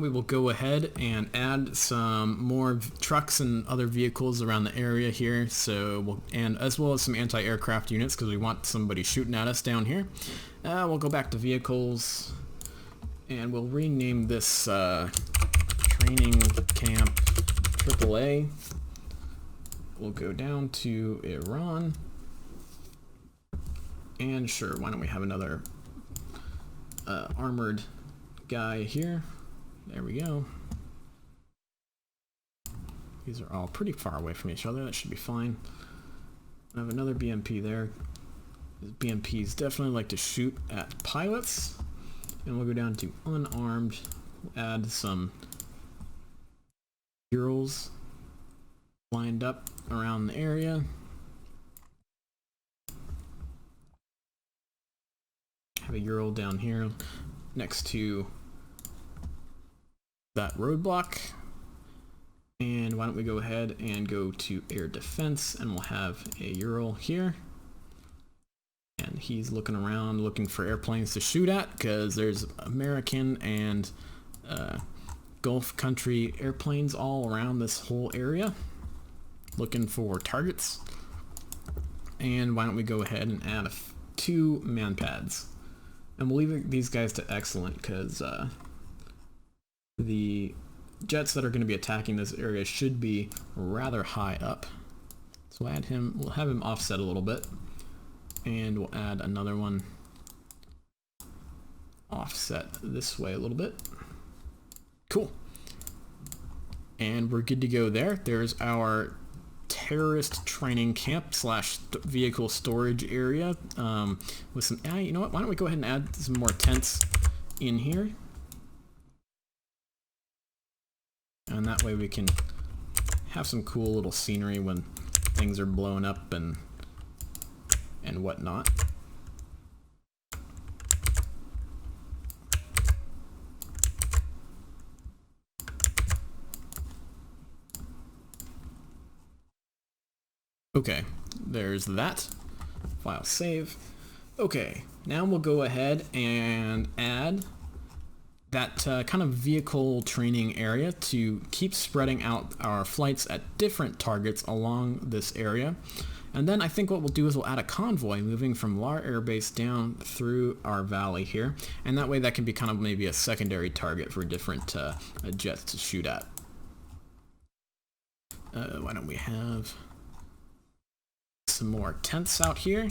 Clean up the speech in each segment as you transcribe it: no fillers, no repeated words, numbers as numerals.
we will go ahead and add some more trucks and other vehicles around the area here, and as well as some anti-aircraft units because we want somebody shooting at us down here. We'll go back to vehicles and we'll rename this training camp AAA. We'll go down to Iran, and sure, why don't we have another armored guy here. There we go. These are all pretty far away from each other. That should be fine. I have another BMP there. BMPs definitely like to shoot at pilots. And we'll go down to unarmed. We'll add some Urals lined up around the area. Have a Ural down here next to that roadblock. And why don't we go ahead and go to air defense, and we'll have a Ural here. And he's looking around looking for airplanes to shoot at because there's American and Gulf country airplanes all around this whole area looking for targets. And why don't we go ahead and add 2 man pads. And we'll leave these guys to excellent because the jets that are going to be attacking this area should be rather high up. So we'll have him offset a little bit, and we'll add another one offset this way a little bit. Cool. And we're good to go there. There's our terrorist training camp / vehicle storage area with some, you know what, why don't we go ahead and add some more tents in here, and that way we can have some cool little scenery when things are blowing up and whatnot. Okay, there's that. File save. Okay, now we'll go ahead and add that kind of vehicle training area to keep spreading out our flights at different targets along this area. And then I think what we'll do is we'll add a convoy moving from Lar Air Base down through our valley here. And that way that can be kind of maybe a secondary target for different jets to shoot at. Why don't we have some more tents out here?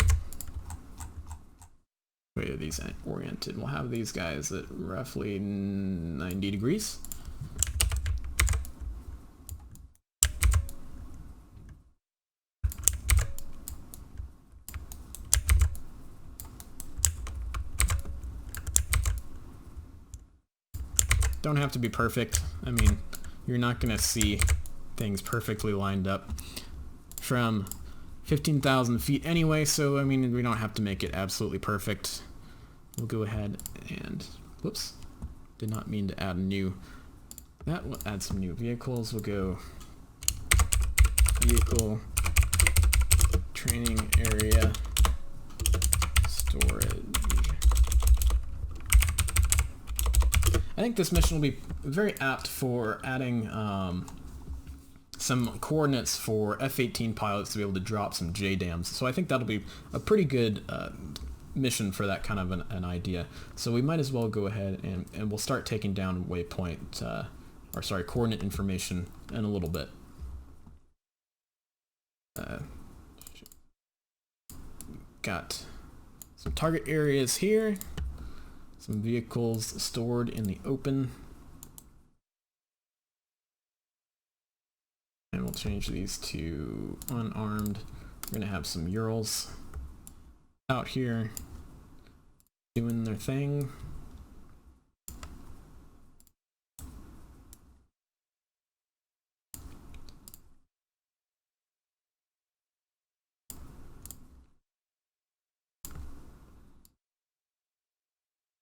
Where are these oriented? We'll have these guys at roughly 90 degrees. Don't have to be perfect. I mean, you're not going to see things perfectly lined up from 15,000 feet anyway, so I mean, we don't have to make it absolutely perfect. We'll go ahead and, whoops, did not mean to add we'll add some new vehicles. We'll go vehicle training area storage. I think this mission will be very apt for adding some coordinates for F-18 pilots to be able to drop some JDAMs. So I think that'll be a pretty good mission for that kind of an idea. So we might as well go ahead and we'll start taking down waypoint, coordinate information in a little bit. Got some target areas here, some vehicles stored in the open. And we'll change these to unarmed. We're going to have some Urals out here doing their thing.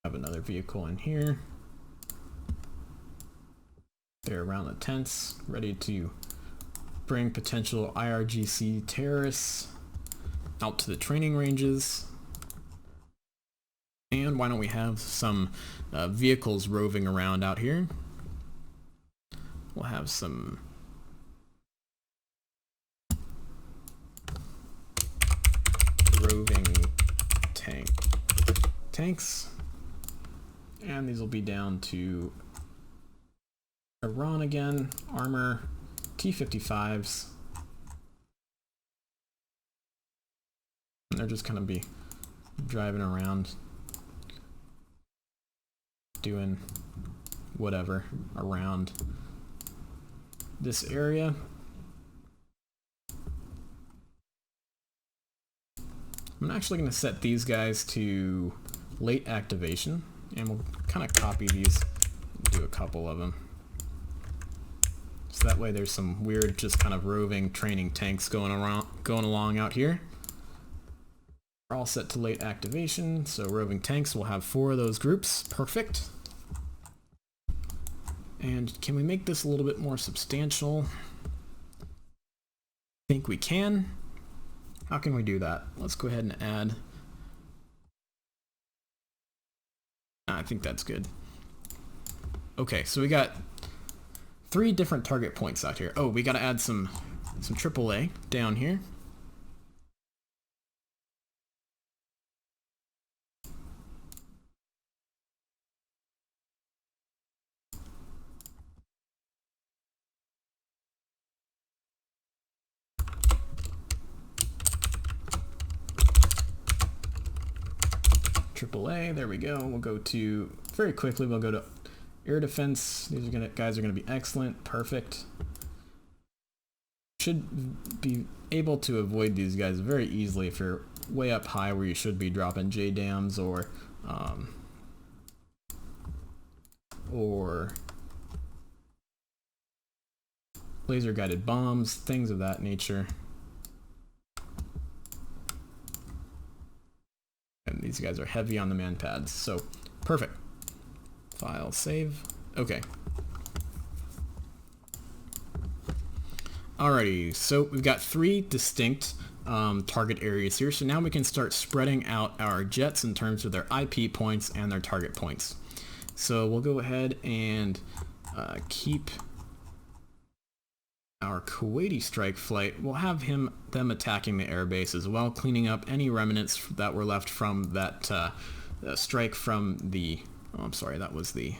Have another vehicle in here. They're around the tents, ready to bring potential IRGC terrorists out to the training ranges. And why don't we have some vehicles roving around out here? we'll have some roving tanks, and these will be down to Iran again, armor, T-55s, and they're just gonna be driving around doing whatever around this area. I'm actually going to set these guys to late activation, and we'll kind of copy these, do a couple of them. So that way there's some weird just kind of roving training tanks going along out here. We're all set to late activation, so roving tanks will have 4 of those groups. Perfect. And can we make this a little bit more substantial? I think we can. How can we do that? Let's go ahead and add. I think that's good. Okay, so we got 3 different target points out here. Oh, we got to add some AAA down here. AAA, there we go. We'll go to, very quickly, we'll go to air defense. These guys are gonna be excellent, perfect. Should be able to avoid these guys very easily if you're way up high where you should be dropping JDAMs or laser guided bombs, things of that nature. And these guys are heavy on the man pads, so perfect. File, save. Okay. Alrighty, so we've got 3 distinct target areas here. So now we can start spreading out our jets in terms of their IP points and their target points. So we'll go ahead and keep our Kuwaiti strike flight. We'll have them attacking the airbase as well, cleaning up any remnants that were left from that strike from the, oh, I'm sorry, that was the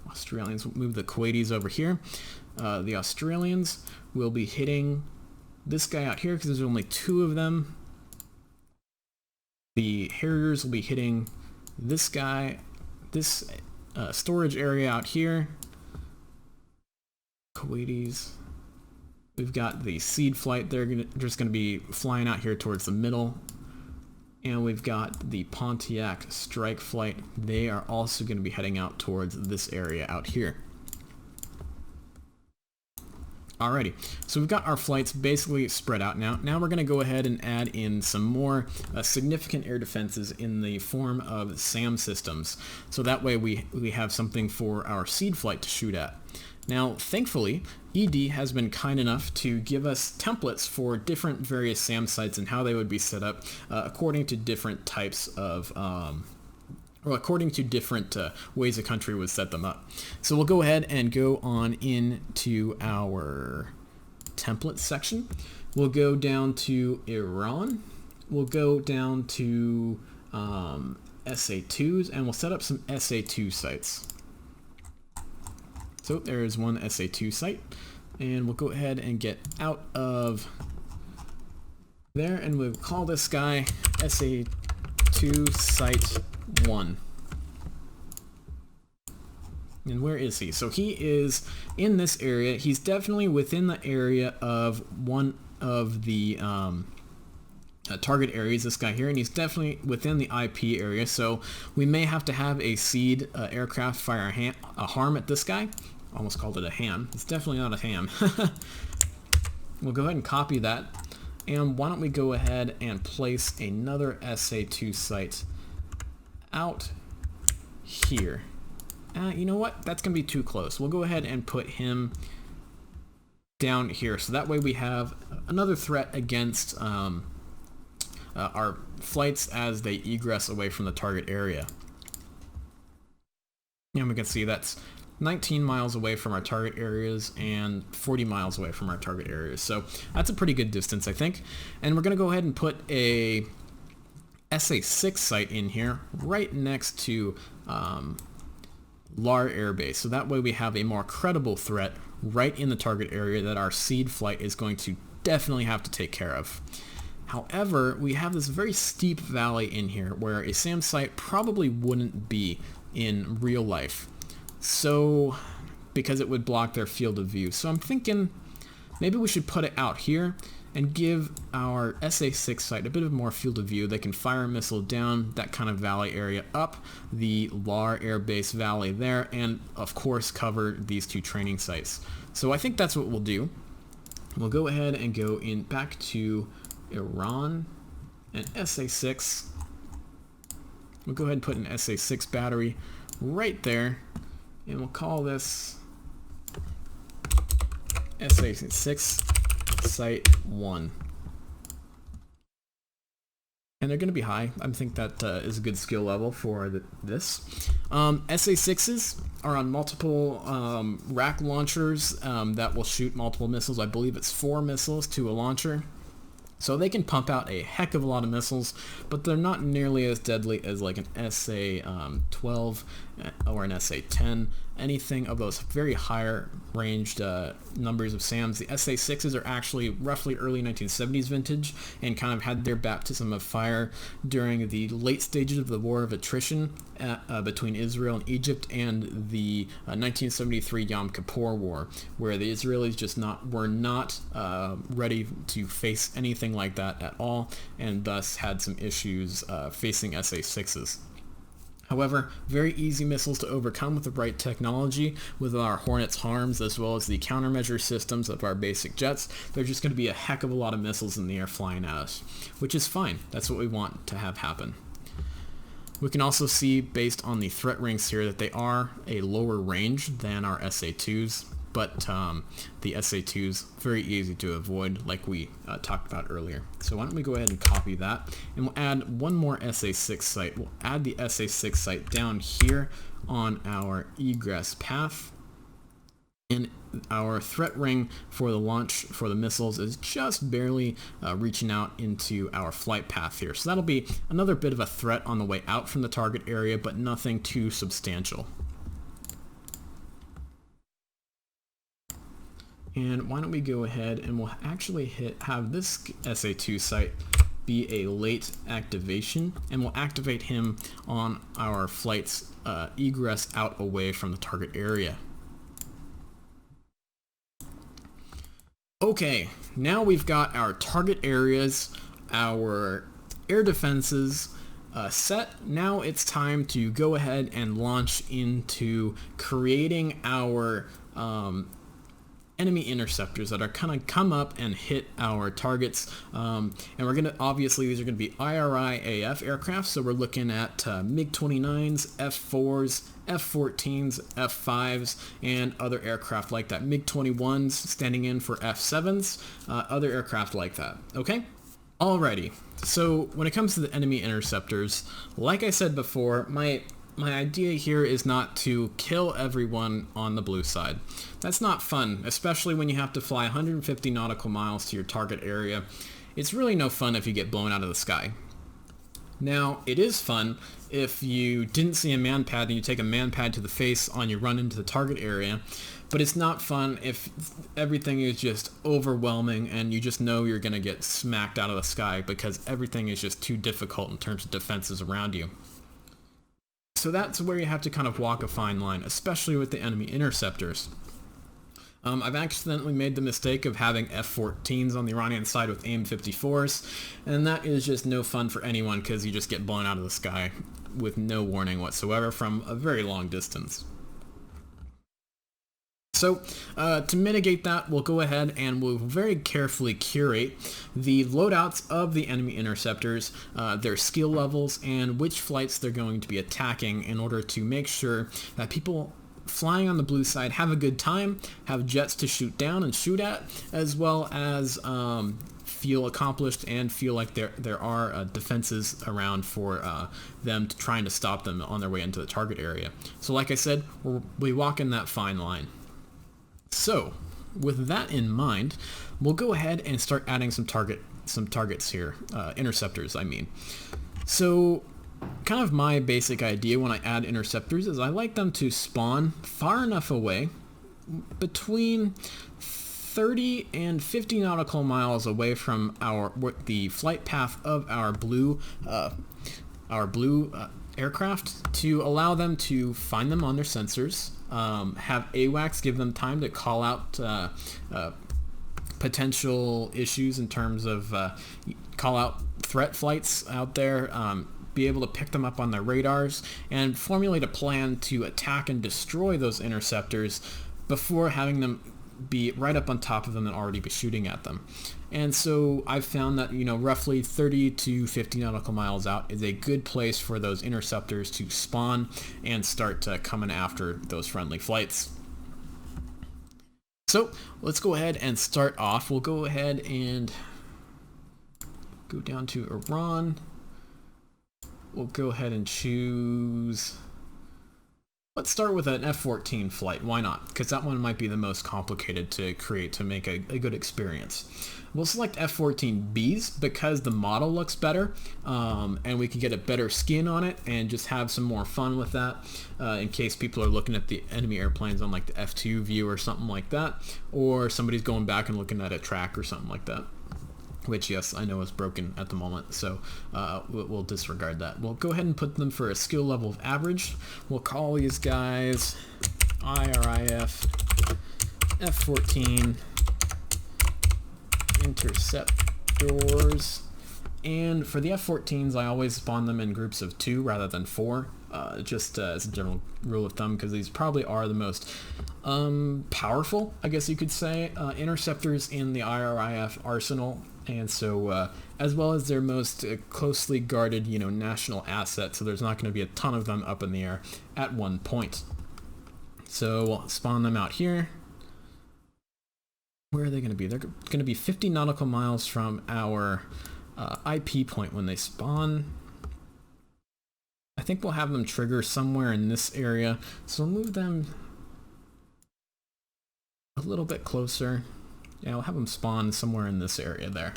Australians. We'll move the Kuwaitis over here. The Australians will be hitting this guy out here because there's only 2 of them. The Harriers will be hitting this guy, this storage area out here. Kuwaitis. We've got the seed flight. They're just going to be flying out here towards the middle. And we've got the Pontiac strike flight. They are also going to be heading out towards this area out here. Alrighty, so we've got our flights basically spread out now. Now we're going to go ahead and add in some more significant air defenses in the form of SAM systems. So that way we have something for our seed flight to shoot at. Now, thankfully, ED has been kind enough to give us templates for different various SAM sites and how they would be set up according to different types of, or according to different ways a country would set them up. So we'll go ahead and go on into our template section. We'll go down to Iran. We'll go down to SA2s, and we'll set up some SA2 sites. So there is one SA2 site, and we'll go ahead and get out of there, and we'll call this guy SA2 site 1. And where is he? So he is in this area. He's definitely within the area of one of the target areas, this guy here, and he's definitely within the IP area, so we may have to have a seed aircraft fire a harm at this guy. Almost called it a ham. It's definitely not a ham. We'll go ahead and copy that, and why don't we go ahead and place another SA2 site out here. You know what? That's going to be too close. We'll go ahead and put him down here, so that way we have another threat against our flights as they egress away from the target area. And we can see that's 19 miles away from our target areas and 40 miles away from our target areas. So that's a pretty good distance, I think. And we're going to go ahead and put a SA-6 site in here right next to LAR Air Base. So that way we have a more credible threat right in the target area that our seed flight is going to definitely have to take care of. However, we have this very steep valley in here where a SAM site probably wouldn't be in real life. So, because it would block their field of view. So I'm thinking maybe we should put it out here and give our SA-6 site a bit of more field of view. They can fire a missile down that kind of valley area up the LAR Air Base valley there, and of course cover these two training sites. So I think that's what we'll do. We'll go ahead and go in back to Iran and SA-6. We'll go ahead and put an SA-6 battery right there, and we'll call this SA-6 Site 1. And they're going to be high. I think that is a good skill level for this. SA-6s are on multiple rack launchers that will shoot multiple missiles. I believe it's 4 missiles to a launcher. So they can pump out a heck of a lot of missiles, but they're not nearly as deadly as like an SA-12 or an SA-10. Anything of those very higher ranged numbers of SAMs. The SA-6s are actually roughly early 1970s vintage and kind of had their baptism of fire during the late stages of the war of attrition between Israel and Egypt and the 1973 Yom Kippur War, where the Israelis just were not ready to face anything like that at all, and thus had some issues facing SA-6s. However, very easy missiles to overcome with the right technology, with our Hornets harms as well as the countermeasure systems of our basic jets. There's just going to be a heck of a lot of missiles in the air flying at us, which is fine. That's what we want to have happen. We can also see, based on the threat rings here, that they are a lower range than our SA-2s, but the SA-2s very easy to avoid, like we talked about earlier. So why don't we go ahead and copy that, and we'll add one more SA-6 site. We'll add the SA-6 site down here on our egress path, and our threat ring for the launch for the missiles is just barely reaching out into our flight path here. So that'll be another bit of a threat on the way out from the target area, but nothing too substantial. And why don't we go ahead and we'll actually have this SA-2 site be a late activation, and we'll activate him on our flight's egress out away from the target area. Okay, now we've got our target areas, our air defenses set. Now it's time to go ahead and launch into creating our enemy interceptors that are kind of come up and hit our targets, and we're gonna, obviously these are going to be IRI-AF aircraft, so we're looking at MiG-29s, F-4s, F-14s, F-5s, and other aircraft like that. MiG-21s standing in for F-7s, other aircraft like that. Okay? Alrighty, so when it comes to the enemy interceptors, like I said before, my idea here is not to kill everyone on the blue side. That's not fun, especially when you have to fly 150 nautical miles to your target area. It's really no fun if you get blown out of the sky. Now, it is fun if you didn't see a man pad and you take a man pad to the face on your run into the target area, but it's not fun if everything is just overwhelming and you just know you're going to get smacked out of the sky because everything is just too difficult in terms of defenses around you. So that's where you have to kind of walk a fine line, especially with the enemy interceptors. I've accidentally made the mistake of having F-14s on the Iranian side with AIM-54s, and that is just no fun for anyone because you just get blown out of the sky with no warning whatsoever from a very long distance. So to mitigate that, we'll go ahead and we'll very carefully curate the loadouts of the enemy interceptors, their skill levels, and which flights they're going to be attacking in order to make sure that people flying on the blue side have a good time, have jets to shoot down and shoot at, as well as feel accomplished and feel like there are defenses around for them trying to stop them on their way into the target area. So like I said, we walk in that fine line. So with that in mind, we'll go ahead and start adding some targets here, interceptors I mean. So kind of my basic idea when I add interceptors is I like them to spawn far enough away, between 30 and 50 nautical miles away from the flight path of our blue aircraft, to allow them to find them on their sensors, have AWACS give them time to call out potential issues in terms of call out threat flights out there, be able to pick them up on their radars, and formulate a plan to attack and destroy those interceptors before having them be right up on top of them and already be shooting at them. And so I've found that, you know, roughly 30 to 50 nautical miles out is a good place for those interceptors to spawn and start coming after those friendly flights. So let's go ahead and start off. We'll go ahead and go down to Iran. We'll go ahead and choose, let's start with an F-14 flight. Why not? Because that one might be the most complicated to create to make a good experience. We'll select F-14Bs because the model looks better, and we can get a better skin on it and just have some more fun with that, in case people are looking at the enemy airplanes on like the F2 view or something like that, or somebody's going back and looking at a track or something like that. Which, yes, I know is broken at the moment, so we'll disregard that. We'll go ahead and put them for a skill level of average. We'll call these guys IRIF F-14 interceptors. And for the F-14s, I always spawn them in groups of 2 rather than 4, just as a general rule of thumb, because these probably are the most powerful, I guess you could say, interceptors in the IRIF arsenal. And so, as well as their most closely guarded, you know, national asset, so there's not going to be a ton of them up in the air at one point. So we'll spawn them out here. Where are they going to be? They're going to be 50 nautical miles from our IP point when they spawn. I think we'll have them trigger somewhere in this area, so we'll move them a little bit closer. Yeah, we'll have them spawn somewhere in this area there.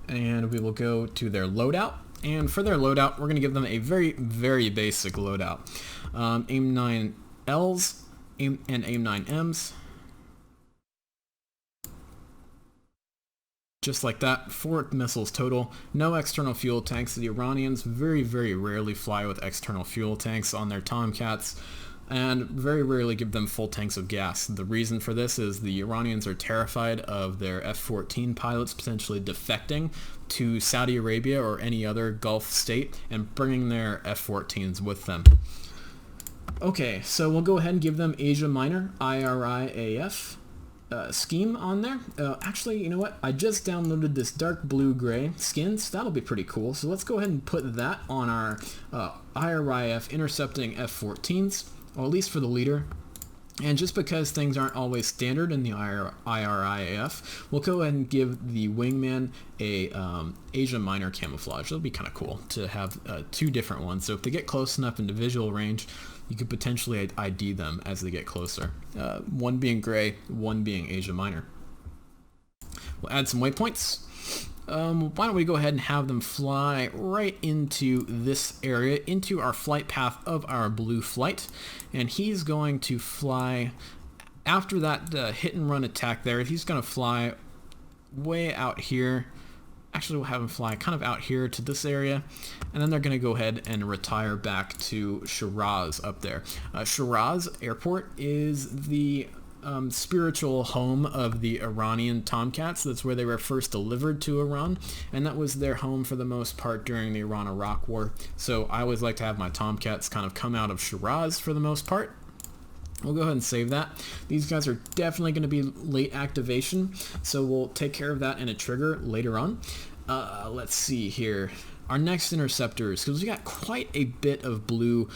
And we will go to their loadout. And for their loadout, we're going to give them a very, very basic loadout. AIM-9Ls and AIM-9Ms. Just like that, 4 missiles total, no external fuel tanks. The Iranians very, very rarely fly with external fuel tanks on their Tomcats, and very rarely give them full tanks of gas. The reason for this is the Iranians are terrified of their F-14 pilots potentially defecting to Saudi Arabia or any other Gulf state and bringing their F-14s with them. Okay, so we'll go ahead and give them Asia Minor, IRIAF. Scheme on there. Actually, you know what? I just downloaded this dark blue-gray skin, so that'll be pretty cool. So let's go ahead and put that on our IRIF intercepting F-14s, or at least for the leader. And just because things aren't always standard in the IRIAF, we'll go ahead and give the wingman a Asia Minor camouflage. It'll be kind of cool to have 2 different ones. So if they get close enough into visual range, you could potentially ID them as they get closer. One being gray, one being Asia Minor. We'll add some waypoints. Why don't we go ahead and have them fly right into this area, into our flight path of our blue flight. And he's going to fly, after that hit and run attack there, he's going to fly way out here. Actually, we'll have him fly kind of out here to this area, and then they're going to go ahead and retire back to Shiraz up there. Shiraz Airport is the spiritual home of the Iranian Tomcats. That's where they were first delivered to Iran, and that was their home for the most part during the Iran-Iraq War. So I always like to have my Tomcats kind of come out of Shiraz for the most part. We'll go ahead and save that. These guys are definitely going to be late activation, so we'll take care of that in a trigger later on. Let's see here. Our next interceptors, because we got quite a bit of blue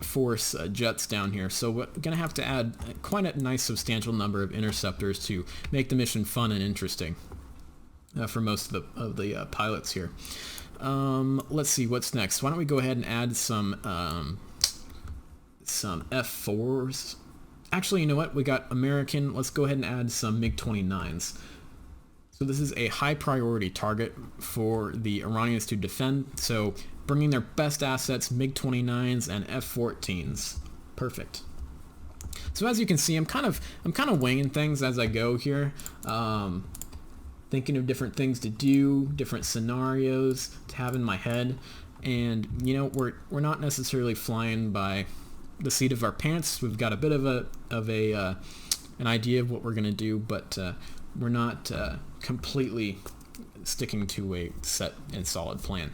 force jets down here, so we're going to have to add quite a nice substantial number of interceptors to make the mission fun and interesting for most of the pilots here. Let's see what's next. Why don't we go ahead and add some F4s. Actually, you know what? We got American. Let's go ahead and add some MiG-29s. So this is a high priority target for the Iranians to defend. So bringing their best assets, MiG-29s and F-14s. Perfect. So as you can see, I'm kind of winging things as I go here, thinking of different things to do, different scenarios to have in my head, and you know, we're not necessarily flying by the seat of our pants. We've got a bit of an idea of what we're gonna do, but we're not completely sticking to a set and solid plan.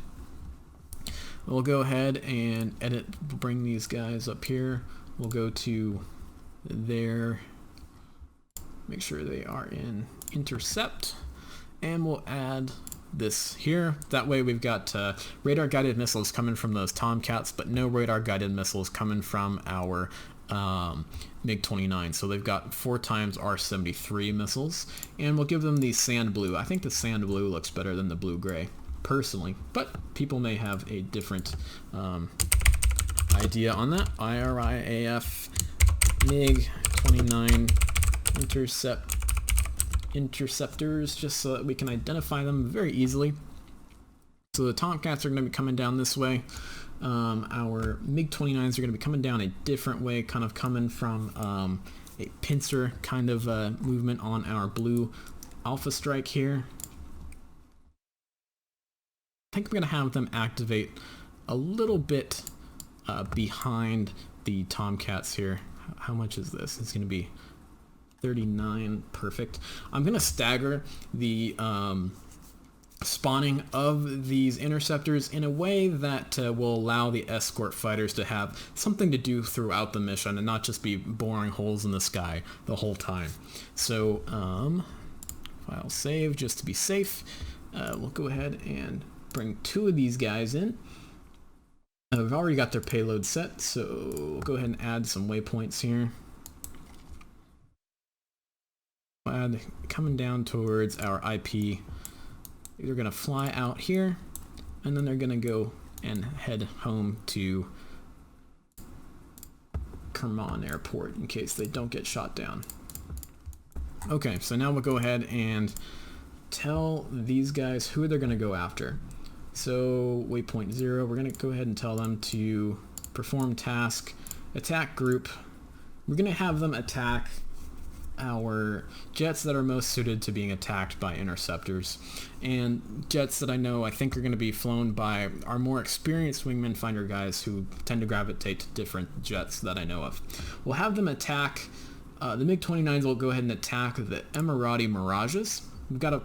We'll go ahead and bring these guys up here. We'll go to there, make sure they are in intercept, and we'll add this here. That way we've got radar guided missiles coming from those Tomcats, but no radar guided missiles coming from our MiG-29. So they've got 4 times R-73 missiles, and we'll give them the sand blue. I think the sand blue looks better than the blue gray personally, but people may have a different idea on that. IRIAF MiG-29 interceptors, just so that we can identify them very easily. So the Tomcats are going to be coming down this way. Our MiG-29s are going to be coming down a different way, kind of coming from a pincer kind of movement on our blue Alpha Strike here. I think we're going to have them activate a little bit behind the Tomcats here. How much is this? It's going to be 39. Perfect. I'm going to stagger the spawning of these interceptors in a way that will allow the escort fighters to have something to do throughout the mission and not just be boring holes in the sky the whole time. So file save just to be safe. We'll go ahead and bring 2 of these guys in. We've already got their payload set, so we'll go ahead and add some waypoints here. Coming down towards our IP. They're going to fly out here, and then they're going to go and head home to Kerman Airport in case they don't get shot down. Okay, so now we'll go ahead and tell these guys who they're going to go after. So waypoint 0, we're going to go ahead and tell them to perform task, attack group. We're going to have them attack our jets that are most suited to being attacked by interceptors, and jets that I think are going to be flown by our more experienced WingmanFinder guys who tend to gravitate to different jets that I know of. We'll have them attack the MiG-29s. Will go ahead and attack the Emirati Mirages. We've got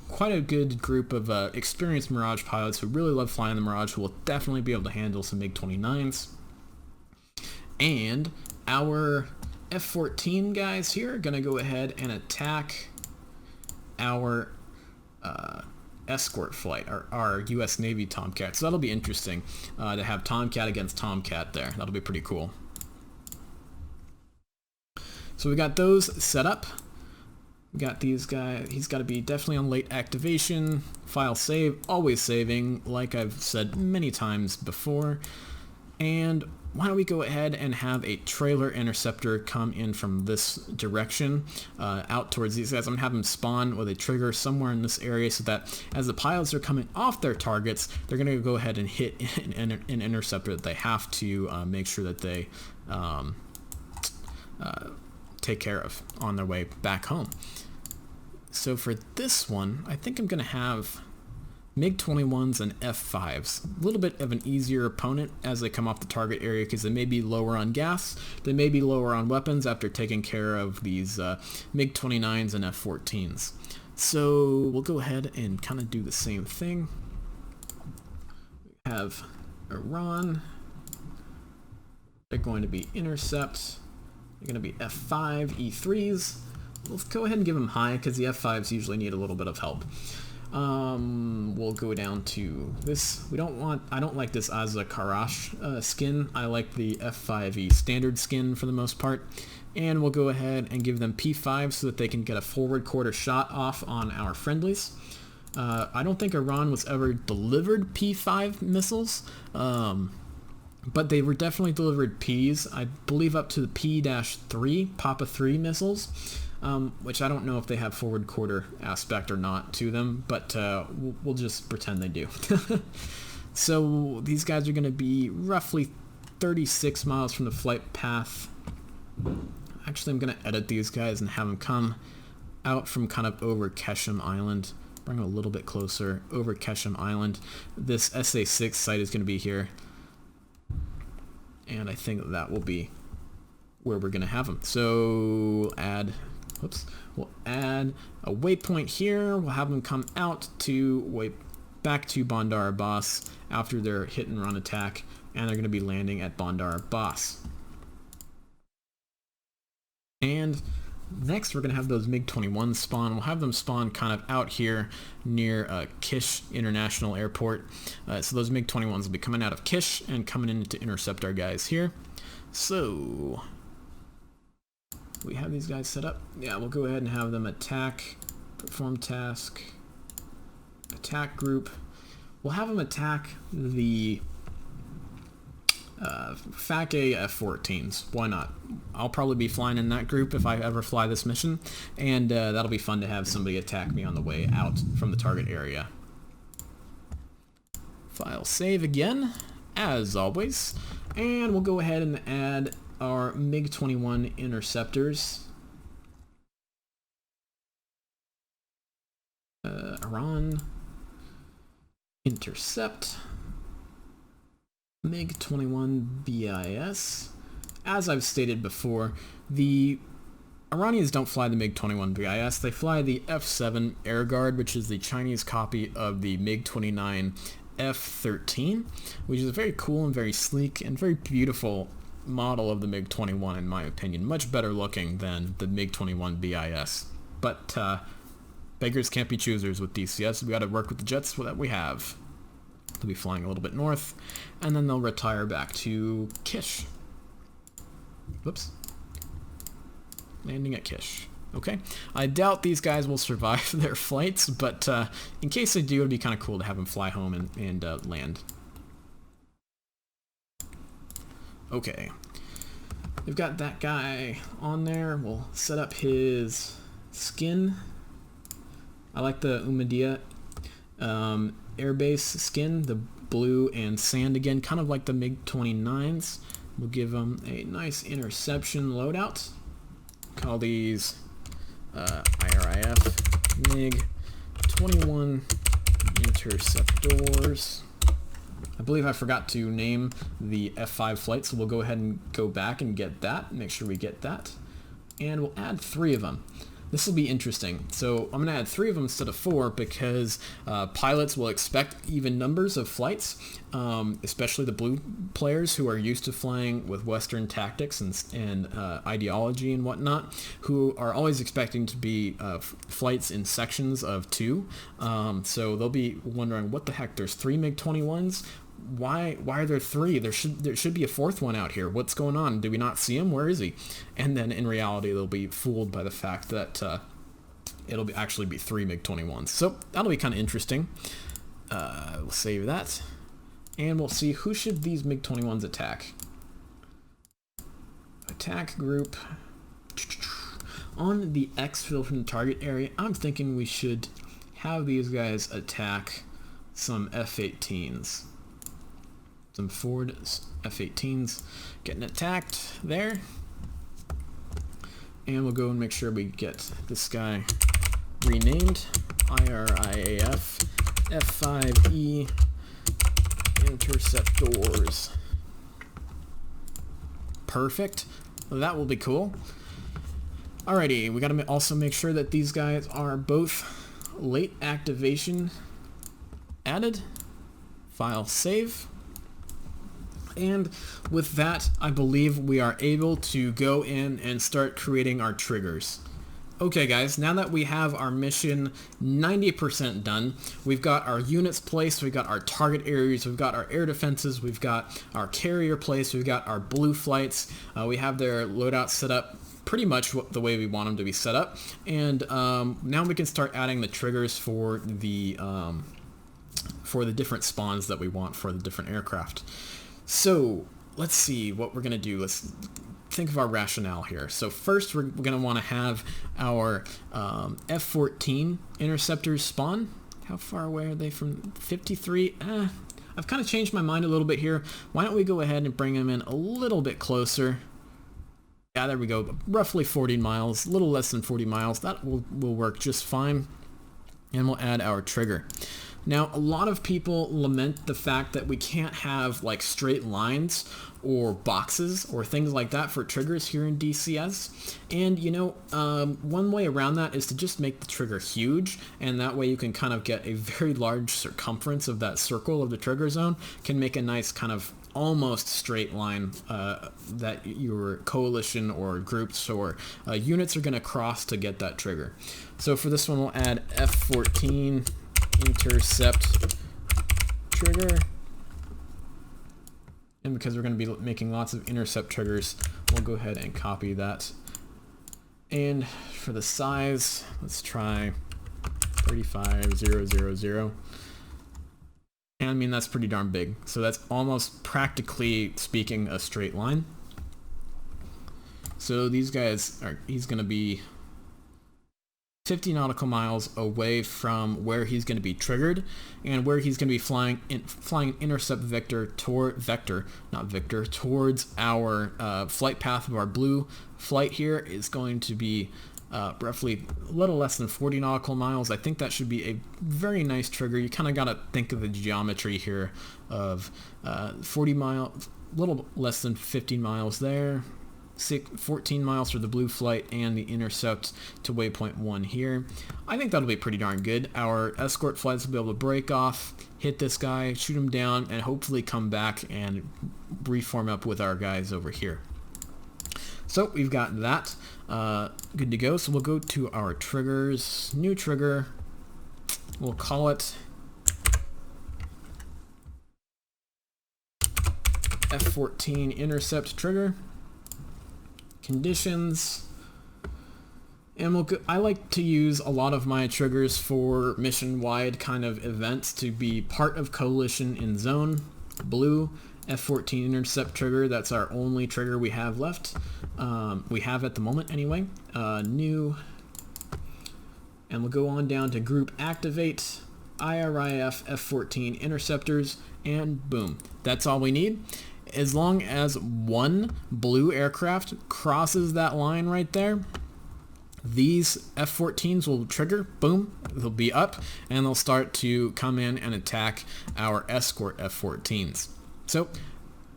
quite a good group of experienced Mirage pilots who really love flying the Mirage, who will definitely be able to handle some MiG-29s. And our F-14 guys here are going to go ahead and attack our escort flight, our U.S. Navy Tomcat. So that'll be interesting to have Tomcat against Tomcat there. That'll be pretty cool. So we got those set up. We got these guys. He's got to be definitely on late activation. File save, always saving, like I've said many times before. And why don't we go ahead and have a trailer interceptor come in from this direction out towards these guys. I'm going to have them spawn with a trigger somewhere in this area so that as the pilots are coming off their targets, they're going to go ahead and hit an interceptor that they have to make sure that they take care of on their way back home. So for this one, I think I'm going to have MiG-21s and F-5s. A little bit of an easier opponent as they come off the target area because they may be lower on gas, they may be lower on weapons after taking care of these MiG-29s and F-14s. So we'll go ahead and kind of do the same thing. We have Iran. They're going to be intercepts. They're going to be F5, E3s. We'll go ahead and give them high because the F5s usually need a little bit of help. We'll go down to this. I don't like this Asa Karash skin. I like the F5E standard skin for the most part. And we'll go ahead and give them P5 so that they can get a forward quarter shot off on our friendlies. I don't think Iran was ever delivered P5 missiles, but they were definitely delivered Ps, I believe up to the P-3, Papa 3 missiles, which I don't know if they have forward quarter aspect or not to them, but we'll just pretend they do. So these guys are going to be roughly 36 miles from the flight path. Actually, I'm going to edit these guys and have them come out from kind of over Keshem Island. Bring them a little bit closer over Keshem Island. This SA-6 site is going to be here. And I think that will be where we're going to have them. So we'll add a waypoint here. We'll have them come out to back to Bandar Abbas after their hit and run attack, and they're going to be landing at Bandar Abbas. And next we're going to have those MiG-21 spawn. We'll have them spawn kind of out here near Kish International Airport. So those MiG-21s will be coming out of Kish and coming in to intercept our guys here. So we have these guys set up. Yeah, we'll go ahead and have them attack, perform task, attack group. We'll have them attack the FAC-A F-14s. Why not? I'll probably be flying in that group if I ever fly this mission, and that'll be fun to have somebody attack me on the way out from the target area. File save again, as always, and we'll go ahead and add our MiG-21 interceptors. Iran intercept MiG-21 BIS. As I've stated before, the Iranians don't fly the MiG-21 BIS, they fly the F-7 Air Guard, which is the Chinese copy of the MiG-29 F-13, which is a very cool and very sleek and very beautiful model of the MiG-21 in my opinion. Much better looking than the MiG-21 BIS. But beggars can't be choosers with DCS. We got to work with the jets that we have. They'll be flying a little bit north, and then they'll retire back to Kish. Whoops. Landing at Kish. Okay. I doubt these guys will survive their flights, but in case they do, it'd be kind of cool to have them fly home and land. Okay. We've got that guy on there. We'll set up his skin. I like the Umadiyah airbase skin, the blue and sand again, kind of like the MiG-29s. We'll give them a nice interception loadout. Call these IRIF MiG-21 interceptors. I believe I forgot to name the F5 flight, so we'll go ahead and go back and get that, make sure we get that. And we'll add 3 of them. This will be interesting. So I'm going to add 3 of them instead of 4 because pilots will expect even numbers of flights, especially the blue players who are used to flying with Western tactics and ideology and whatnot, who are always expecting to be flights in sections of 2. So they'll be wondering, what the heck, there's 3 MiG-21s? Why are there 3? There should be a 4th one out here. What's going on? Do we not see him? Where is he? And then in reality, they'll be fooled by the fact that it'll actually be 3 MiG-21s. So that'll be kind of interesting. We'll save that, and we'll see who should these MiG-21s attack. Attack group on the exfil from the target area. I'm thinking we should have these guys attack some F-18s. Some Ford F-18s getting attacked there. And we'll go and make sure we get this guy renamed. IRIAF F5E Interceptors. Perfect. Well, that will be cool. Alrighty, we gotta also make sure that these guys are both late activation added. File save. And with that, I believe we are able to go in and start creating our triggers. Okay guys, now that we have our mission 90% done, we've got our units placed, we've got our target areas, we've got our air defenses, we've got our carrier placed, we've got our blue flights, we have their loadout set up pretty much the way we want them to be set up, and now we can start adding the triggers for the different spawns that we want for the different aircraft. So let's see what we're gonna do. Let's think of our rationale here. So first we're going to want to have our F-14 interceptors spawn. How far away are they from 53? I've kind of changed my mind a little bit here. Why don't we go ahead and bring them in a little bit closer? Yeah, there we go. Roughly 40 miles, a little less than 40 miles. That will work just fine. And we'll add our trigger. Now, a lot of people lament the fact that we can't have like straight lines or boxes or things like that for triggers here in DCS. And you know, one way around that is to just make the trigger huge, and that way you can kind of get a very large circumference of that circle of the trigger zone, can make a nice kind of almost straight line that your coalition or groups or units are going to cross to get that trigger. So for this one we'll add F-14 intercept trigger, and because we're going to be making lots of intercept triggers, we'll go ahead and copy that. And for the size, let's try 35000. And I mean, that's pretty darn big, so that's almost practically speaking a straight line. So these guys are, he's going to be 50 nautical miles away from where he's going to be triggered, and where he's going to be flying intercept vector towards our flight path of our blue flight here is going to be roughly a little less than 40 nautical miles. I think that should be a very nice trigger. You kind of got to think of the geometry here of 40 miles, a little less than 15 miles there. 14 miles for the blue flight and the intercept to waypoint 1 here. I think that'll be pretty darn good. Our escort flights will be able to break off, hit this guy, shoot him down, and hopefully come back and reform up with our guys over here. So we've got that good to go. So we'll go to our triggers, new trigger, we'll call it F-14 intercept trigger. Conditions, and we'll go, I like to use a lot of my triggers for mission-wide kind of events to be part of coalition in zone. Blue F-14 intercept trigger, that's our only trigger we have left. We have at the moment anyway. New, and we'll go on down to group activate, IRIF F-14 interceptors, and boom, that's all we need. As long as one blue aircraft crosses that line right there, these F-14s will trigger, boom, they'll be up, and they'll start to come in and attack our escort F-14s. So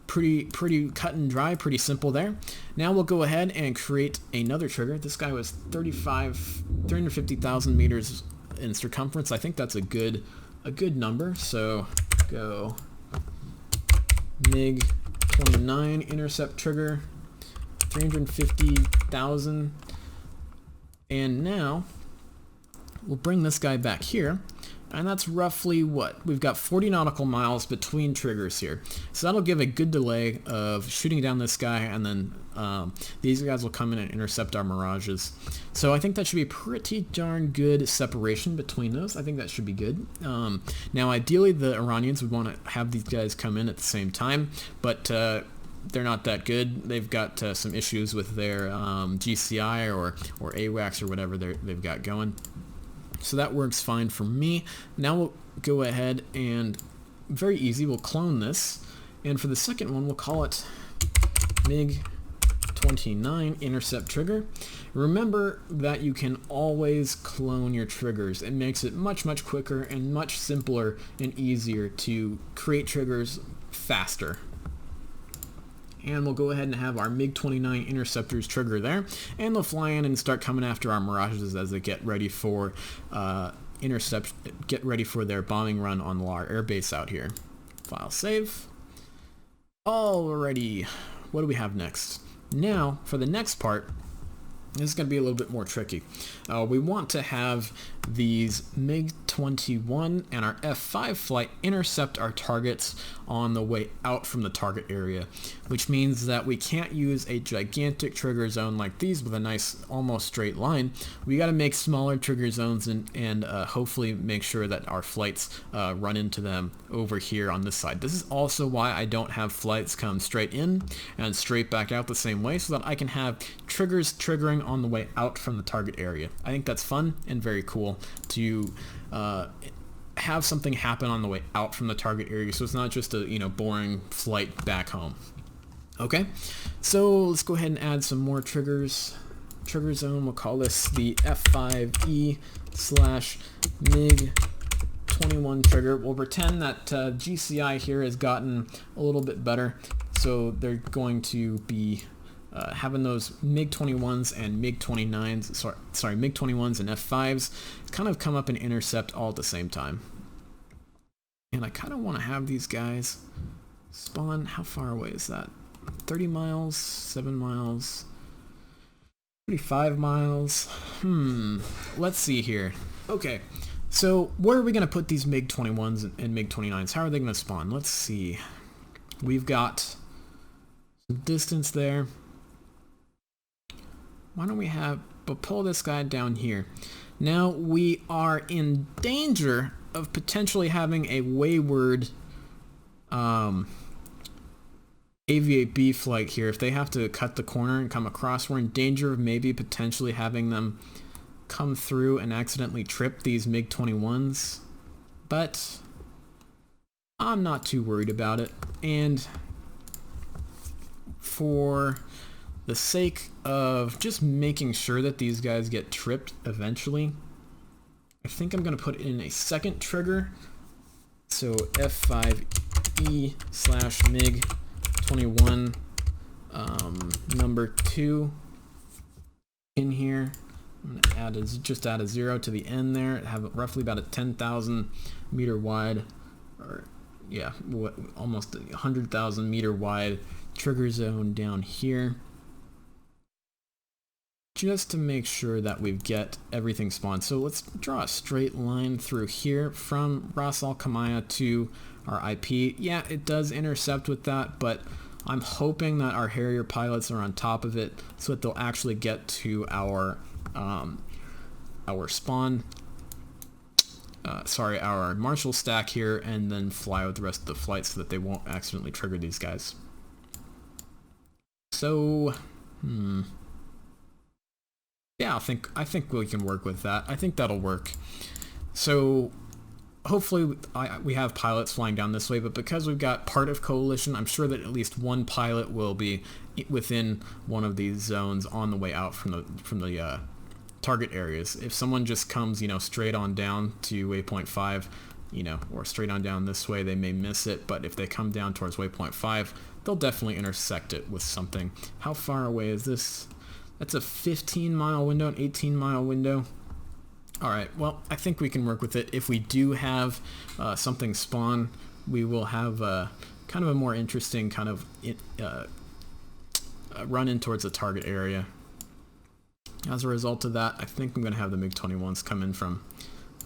pretty cut and dry, pretty simple there. Now we'll go ahead and create another trigger. This guy was 350,000 meters in circumference. I think that's a good number. So go MiG 29 intercept trigger, 350,000, and now we'll bring this guy back here, and that's roughly what? We've got 40 nautical miles between triggers here, so that'll give a good delay of shooting down this guy, and then these guys will come in and intercept our mirages. So I think that should be pretty darn good separation between those. I think that should be good. Now ideally the Iranians would want to have these guys come in at the same time, but they're not that good. They've got some issues with their GCI or AWACS or whatever they've got going. So that works fine for me. Now we'll go ahead and, very easy, we'll clone this. And for the second one, we'll call it MiG 29 intercept trigger. Remember that you can always clone your triggers. It makes it much quicker and much simpler and easier to create triggers faster. And we'll go ahead and have our MiG-29 interceptors trigger there, and they'll fly in and start coming after our mirages as they get ready for get ready for their bombing run on our airbase out here. File save. Alrighty, what do we have next? Now for the next part, This is going to be a little bit more tricky. We want to have these MiG-21 and our F-5 flight intercept our targets on the way out from the target area, which means that we can't use a gigantic trigger zone like these with a nice almost straight line. We got to make smaller trigger zones and hopefully make sure that our flights run into them over here on this side. This is also why I don't have flights come straight in and straight back out the same way, so that I can have triggers triggering on the way out from the target area. I think that's fun and very cool to have something happen on the way out from the target area, so it's not just a boring flight back home. Okay, so let's go ahead and add some more triggers. Trigger zone, we'll call this the F5E / MiG-21 trigger. We'll pretend that GCI here has gotten a little bit better, so they're going to be having those MiG-21s and MiG-29s, sorry, MiG-21s and F-5s kind of come up and intercept all at the same time. And I kind of want to have these guys spawn. How far away is that? 30 miles, 7 miles, 35 miles. Let's see here. Okay, so where are we going to put these MiG-21s and MiG-29s? How are they going to spawn? Let's see. We've got some distance there. Why don't we pull this guy down here. Now we are in danger of potentially having a wayward AV-8B flight here. If they have to cut the corner and come across, we're in danger of maybe potentially having them come through and accidentally trip these MiG-21s. But I'm not too worried about it. And for the sake of just making sure that these guys get tripped eventually, I think I'm going to put in a second trigger. So F5E / MiG-21 number 2 in here. I'm going to just add a 0 to the end there. Have roughly about a 10,000 meter wide, or yeah, almost 100,000 meter wide trigger zone down here, just to make sure that we get everything spawned. So let's draw a straight line through here from Ras Al Khaimah to our IP. Yeah, it does intercept with that, but I'm hoping that our Harrier pilots are on top of it so that they'll actually get to our spawn, our Marshall stack here, and then fly with the rest of the flight so that they won't accidentally trigger these guys. So, yeah, I think we can work with that. I think that'll work. So hopefully we have pilots flying down this way, but because we've got part of Coalition, I'm sure that at least one pilot will be within one of these zones on the way out from the target areas. If someone just comes, straight on down to waypoint 5, or straight on down this way, they may miss it, but if they come down towards waypoint 5, they'll definitely intersect it with something. How far away is this? That's a 15-mile window, an 18-mile window. Alright, well, I think we can work with it. If we do have something spawn, we will have kind of a more interesting kind of run in towards the target area. As a result of that, I think I'm going to have the MiG-21s come in from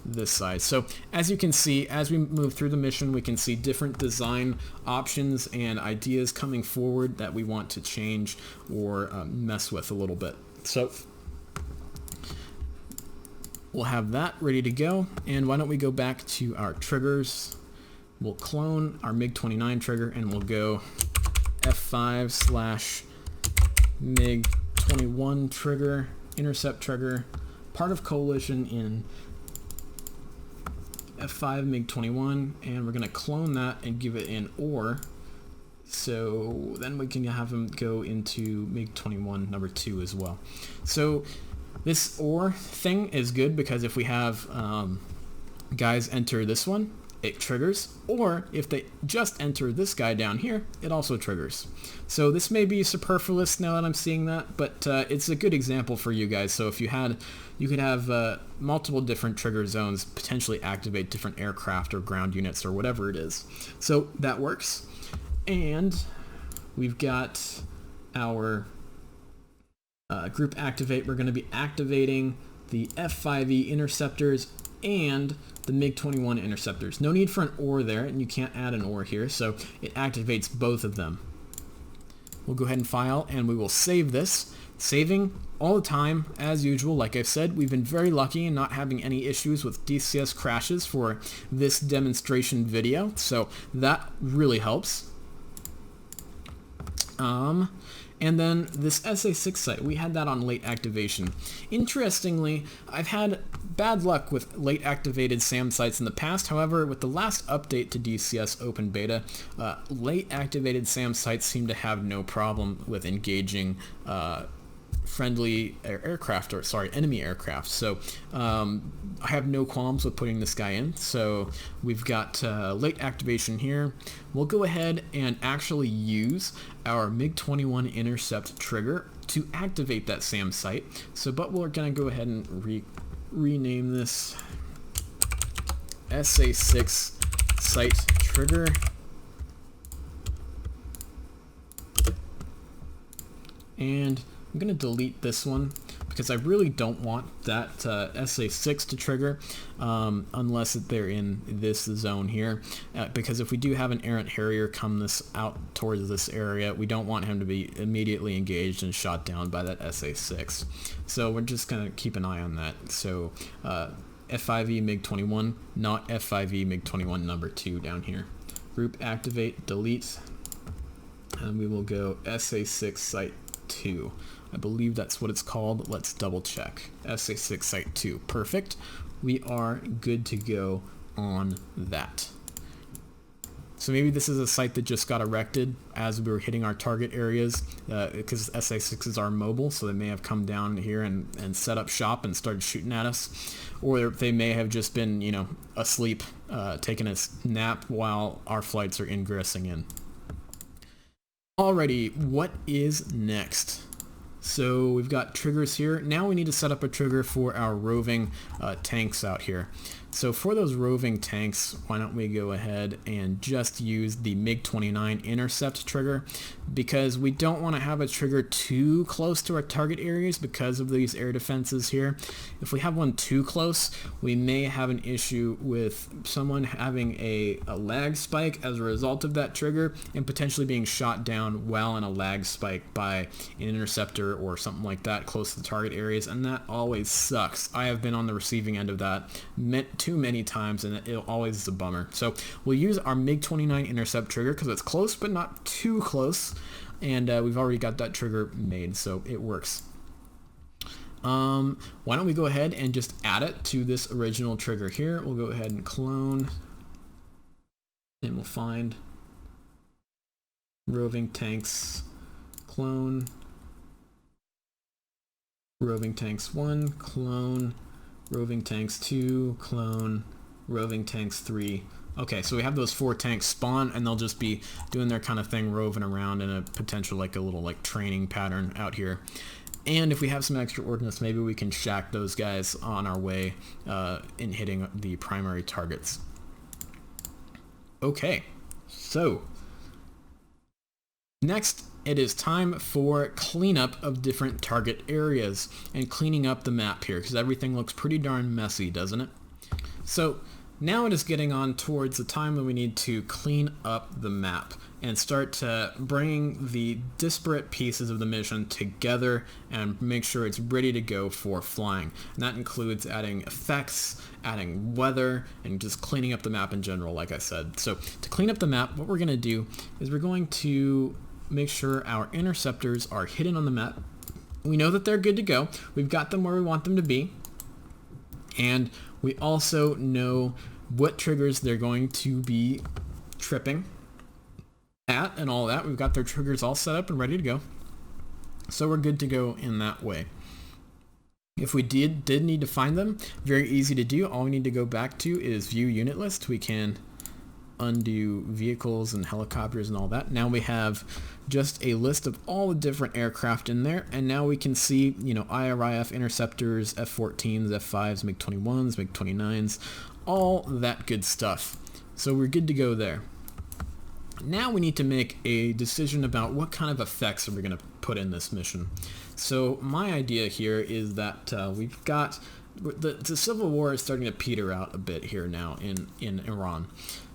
this side. So as you can see, as we move through the mission, we can see different design options and ideas coming forward that we want to change or mess with a little bit. So we'll have that ready to go. And why don't we go back to our triggers. We'll clone our MiG-29 trigger and we'll go F5 / MiG-21 trigger, intercept trigger, part of Coalition in F5 MiG-21, and we're going to clone that and give it an OR, so then we can have them go into MiG-21 number 2 as well. So this OR thing is good because if we have guys enter this one, it triggers, or if they just enter this guy down here, it also triggers. So this may be superfluous now that I'm seeing that, but it's a good example for you guys. So if you could have multiple different trigger zones potentially activate different aircraft or ground units or whatever it is. So that works. And we've got our group activate, we're going to be activating the F5E interceptors and the MiG-21 interceptors. No need for an OR there, and you can't add an OR here, so it activates both of them. We'll go ahead and file, and we will save this. Saving all the time, as usual. Like I've said, we've been very lucky in not having any issues with DCS crashes for this demonstration video, so that really helps. And then this SA6 site, we had that on late activation. Interestingly, I've had bad luck with late activated SAM sites in the past. However, with the last update to DCS Open Beta, late activated SAM sites seem to have no problem with engaging friendly aircraft, or sorry, enemy aircraft. So I have no qualms with putting this guy in. So we've got late activation here. We'll go ahead and actually use our MiG-21 intercept trigger to activate that SAM site. So, but we're gonna go ahead and rename this SA6 site trigger. And I'm going to delete this one because I really don't want that SA6 to trigger unless they're in this zone here. Because if we do have an errant Harrier come out towards this area, we don't want him to be immediately engaged and shot down by that SA6. So we're just going to keep an eye on that. So F5E MiG-21, not F5E MiG-21 number 2 down here. Group activate, delete, and we will go SA6 site 2. I believe that's what it's called. Let's double check. SA6 site 2. Perfect. We are good to go on that. So maybe this is a site that just got erected as we were hitting our target areas, because SA6s are mobile, so they may have come down here and set up shop and started shooting at us. Or they may have just been, you know, asleep, taking a nap while our flights are ingressing in. Alrighty, what is next? So we've got triggers here. Now we need to set up a trigger for our roving tanks out here. So for those roving tanks, why don't we go ahead and just use the MiG-29 intercept trigger, because we don't want to have a trigger too close to our target areas because of these air defenses here. If we have one too close, we may have an issue with someone having a lag spike as a result of that trigger and potentially being shot down while in a lag spike by an interceptor or something like that close to the target areas, and that always sucks. I have been on the receiving end of that too many times, and it always is a bummer. So we'll use our MiG-29 intercept trigger because it's close but not too close, and we've already got that trigger made, so it works. Why don't we go ahead and just add it to this original trigger here. We'll go ahead and clone, and we'll find roving tanks, clone, roving tanks 1, clone, roving tanks 2, clone, roving tanks 3. Okay, so we have those 4 tanks spawn, and they'll just be doing their kind of thing, roving around in a potential like a little like training pattern out here. And if we have some extra ordnance, maybe we can shack those guys on our way in hitting the primary targets. Okay, so next it is time for cleanup of different target areas and cleaning up the map here, because everything looks pretty darn messy, doesn't it? So now it is getting on towards the time when we need to clean up the map and start to bring the disparate pieces of the mission together and make sure it's ready to go for flying. And that includes adding effects, adding weather, and just cleaning up the map in general, like I said. So to clean up the map, what we're going to do is we're going to make sure our interceptors are hidden on the map. We know that they're good to go. We've got them where we want them to be. And we also know what triggers they're going to be tripping at and all that. We've got their triggers all set up and ready to go. So we're good to go in that way. If we did need to find them, very easy to do. All we need to go back to is view unit list. We can undo vehicles and helicopters and all that. Now we have just a list of all the different aircraft in there, and now we can see, you know, IRIF interceptors, F-14s, F-5s, MiG-21s, MiG-29s, all that good stuff. So we're good to go there. Now we need to make a decision about what kind of effects are we going to put in this mission. So my idea here is that we've got the civil war is starting to peter out a bit here now in Iran.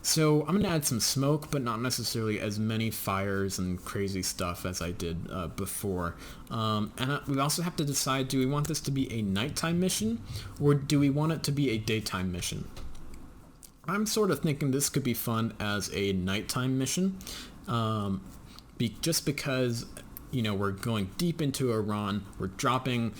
So I'm going to add some smoke, but not necessarily as many fires and crazy stuff as I did before. And we also have to decide, do we want this to be a nighttime mission, or do we want it to be a daytime mission? I'm sort of thinking this could be fun as a nighttime mission, just because, you know, we're going deep into Iran, we're dropping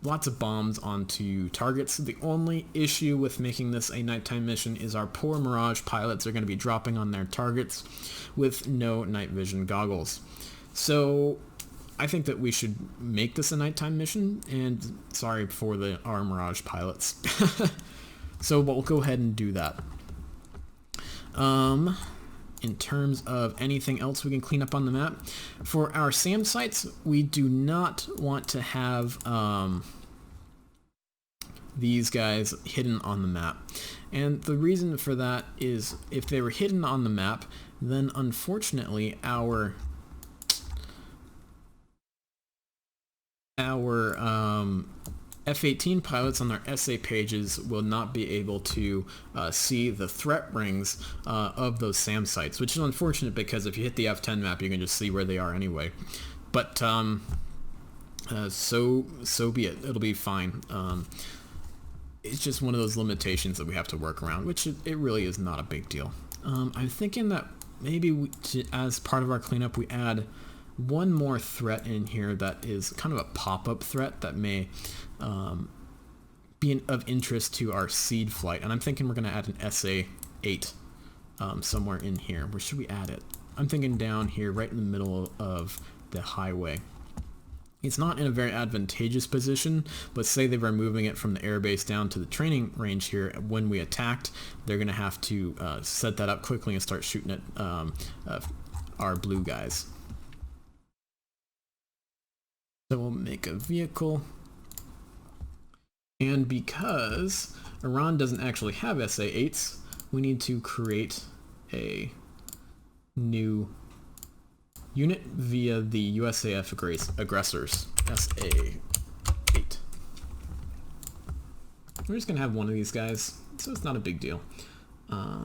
lots of bombs onto targets. The only issue with making this a nighttime mission is our poor Mirage pilots are going to be dropping on their targets with no night vision goggles. So I think that we should make this a nighttime mission, and sorry for our Mirage pilots. So we'll go ahead and do that. In terms of anything else we can clean up on the map, for our SAM sites, we do not want to have these guys hidden on the map. And the reason for that is if they were hidden on the map, then unfortunately our F-18 pilots on their essay pages will not be able to see the threat rings of those SAM sites, which is unfortunate because if you hit the F-10 map, you can just see where they are anyway. But so be it. It'll be fine. It's just one of those limitations that we have to work around, which it really is not a big deal. I'm thinking that maybe as part of our cleanup, we add one more threat in here that is kind of a pop-up threat that may be of interest to our seed flight. And I'm thinking we're going to add an SA-8 somewhere in here. Where should we add it? I'm thinking down here, right in the middle of the highway. It's not in a very advantageous position, but say they were moving it from the airbase down to the training range here. When we attacked, they're going to have to set that up quickly and start shooting at our blue guys. So we'll make a vehicle. And because Iran doesn't actually have SA-8s, we need to create a new unit via the USAF aggressors, SA-8. We're just going to have one of these guys, so it's not a big deal.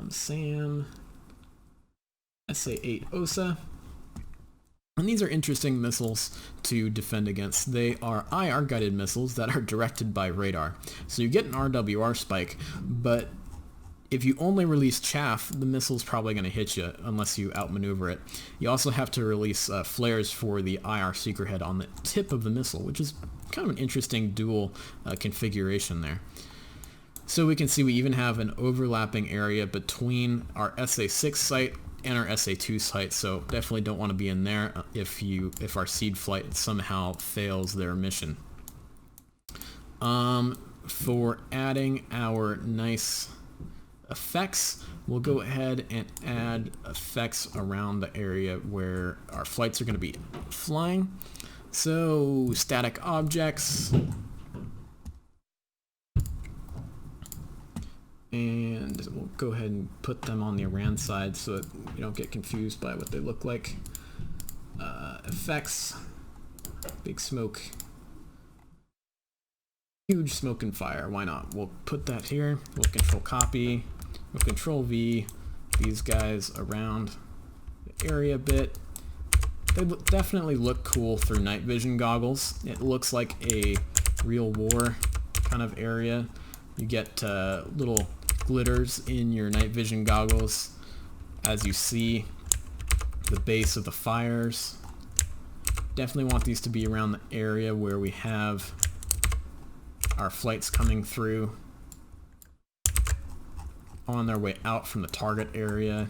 SAM, SA-8 OSA. And these are interesting missiles to defend against. They are IR guided missiles that are directed by radar. So you get an RWR spike, but if you only release chaff, the missile's probably going to hit you unless you outmaneuver it. You also have to release flares for the IR seeker head on the tip of the missile, which is kind of an interesting dual configuration there. So we can see we even have an overlapping area between our SA-6 site and our SA-2 site, so definitely don't want to be in there if our seed flight somehow fails their mission. For adding our nice effects, we'll go ahead and add effects around the area where our flights are going to be flying. So static objects, and we'll go ahead and put them on the Iran side so that you don't get confused by what they look like. Effects, big smoke, huge smoke and fire, why not? We'll put that here, we'll control copy, we'll control V, these guys around the area a bit. They definitely look cool through night vision goggles. It looks like a real war kind of area. You get little glitters in your night vision goggles as you see the base of the fires. Definitely want these to be around the area where we have our flights coming through on their way out from the target area.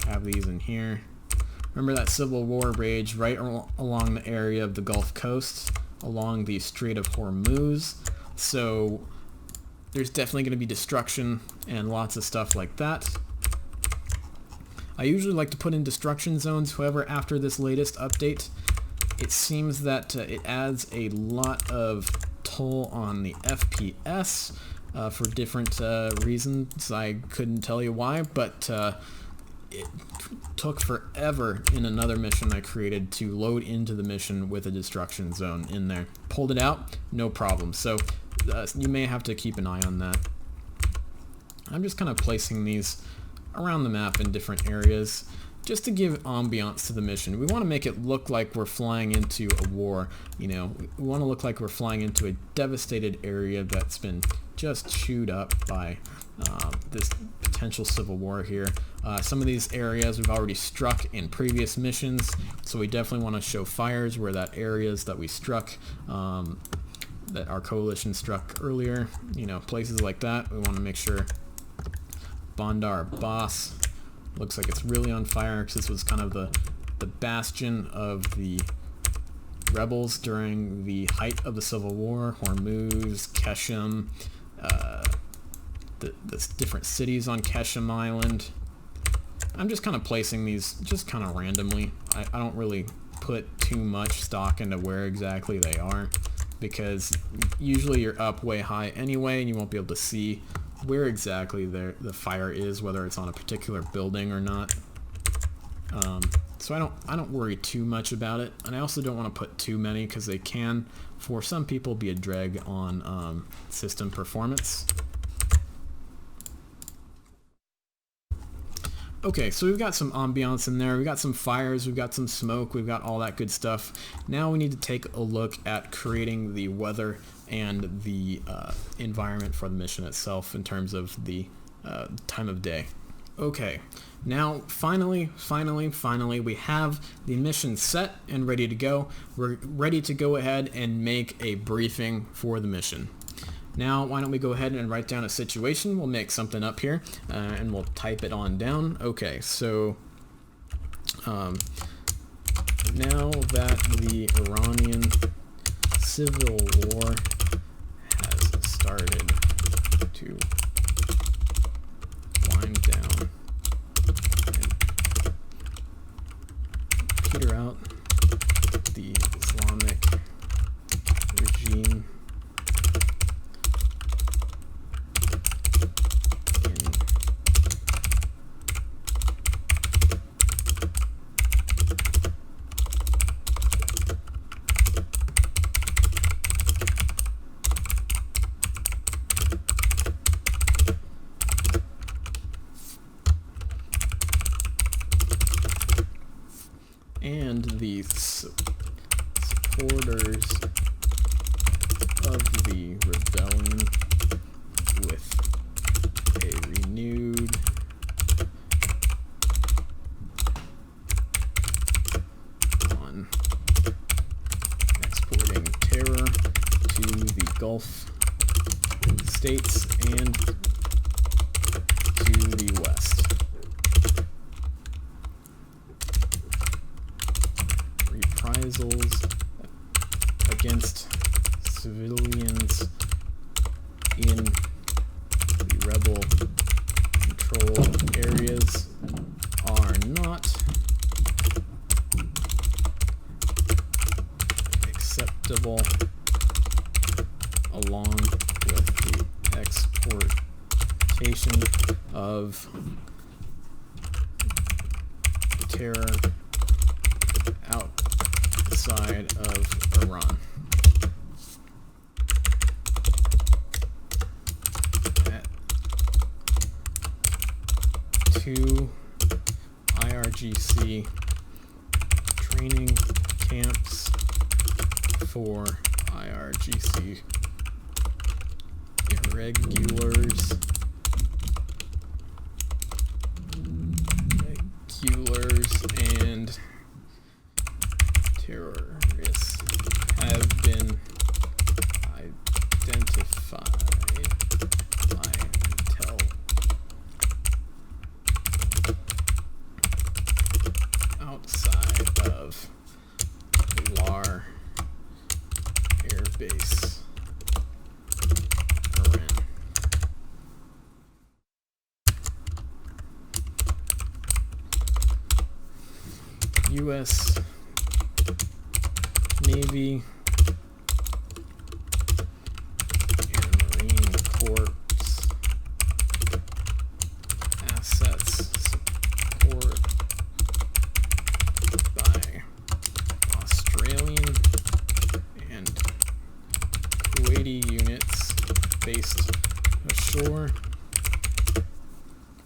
Have these in here. Remember that Civil War rage right along the area of the Gulf Coast, along the Strait of Hormuz. So there's definitely going to be destruction and lots of stuff like that. I usually like to put in destruction zones. However, after this latest update, it seems that it adds a lot of toll on the FPS for different reasons. I couldn't tell you why, but it took forever in another mission I created to load into the mission with a destruction zone in there. Pulled it out, no problem. So you may have to keep an eye on that. I'm just kind of placing these around the map in different areas just to give ambiance to the mission. We want to make it look like we're flying into a war. You know, we want to look like we're flying into a devastated area that's been just chewed up by this potential civil war here. Some of these areas we've already struck in previous missions, so we definitely want to show fires where that areas that we struck, that our coalition struck earlier, you know, places like that. We want to make sure Bandar Abbas looks like it's really on fire, because this was kind of the bastion of the rebels during the height of the Civil War. Hormuz, Keshem, the different cities on Keshem Island. I'm just kind of placing these just kind of randomly. I don't really put too much stock into where exactly they are, because usually you're up way high anyway and you won't be able to see where exactly the fire is, whether it's on a particular building or not. So I don't worry too much about it, and I also don't want to put too many, because they can, for some people, be a drag on system performance. Okay, so we've got some ambiance in there, we've got some fires, we've got some smoke, we've got all that good stuff. Now we need to take a look at creating the weather and the environment for the mission itself in terms of the time of day. Okay, now finally, we have the mission set and ready to go. We're ready to go ahead and make a briefing for the mission. Now, why don't we go ahead and write down a situation. We'll make something up here, and we'll type it on down. Okay, so now that the Iranian Civil War has started to wind down and peter out, the Islamic regime and the supporters of the rebellion with a renewed on exporting terror to the Gulf states and to the West. Reprisals against civilians in the rebel controlled areas are not acceptable, along with the exportation of terror outside of Iran. At 2 IRGC training camps for IRGC irregulars and terrorists have been identified by intel outside of Lar Air Base, Iran. U.S. Navy and Marine Corps assets support based ashore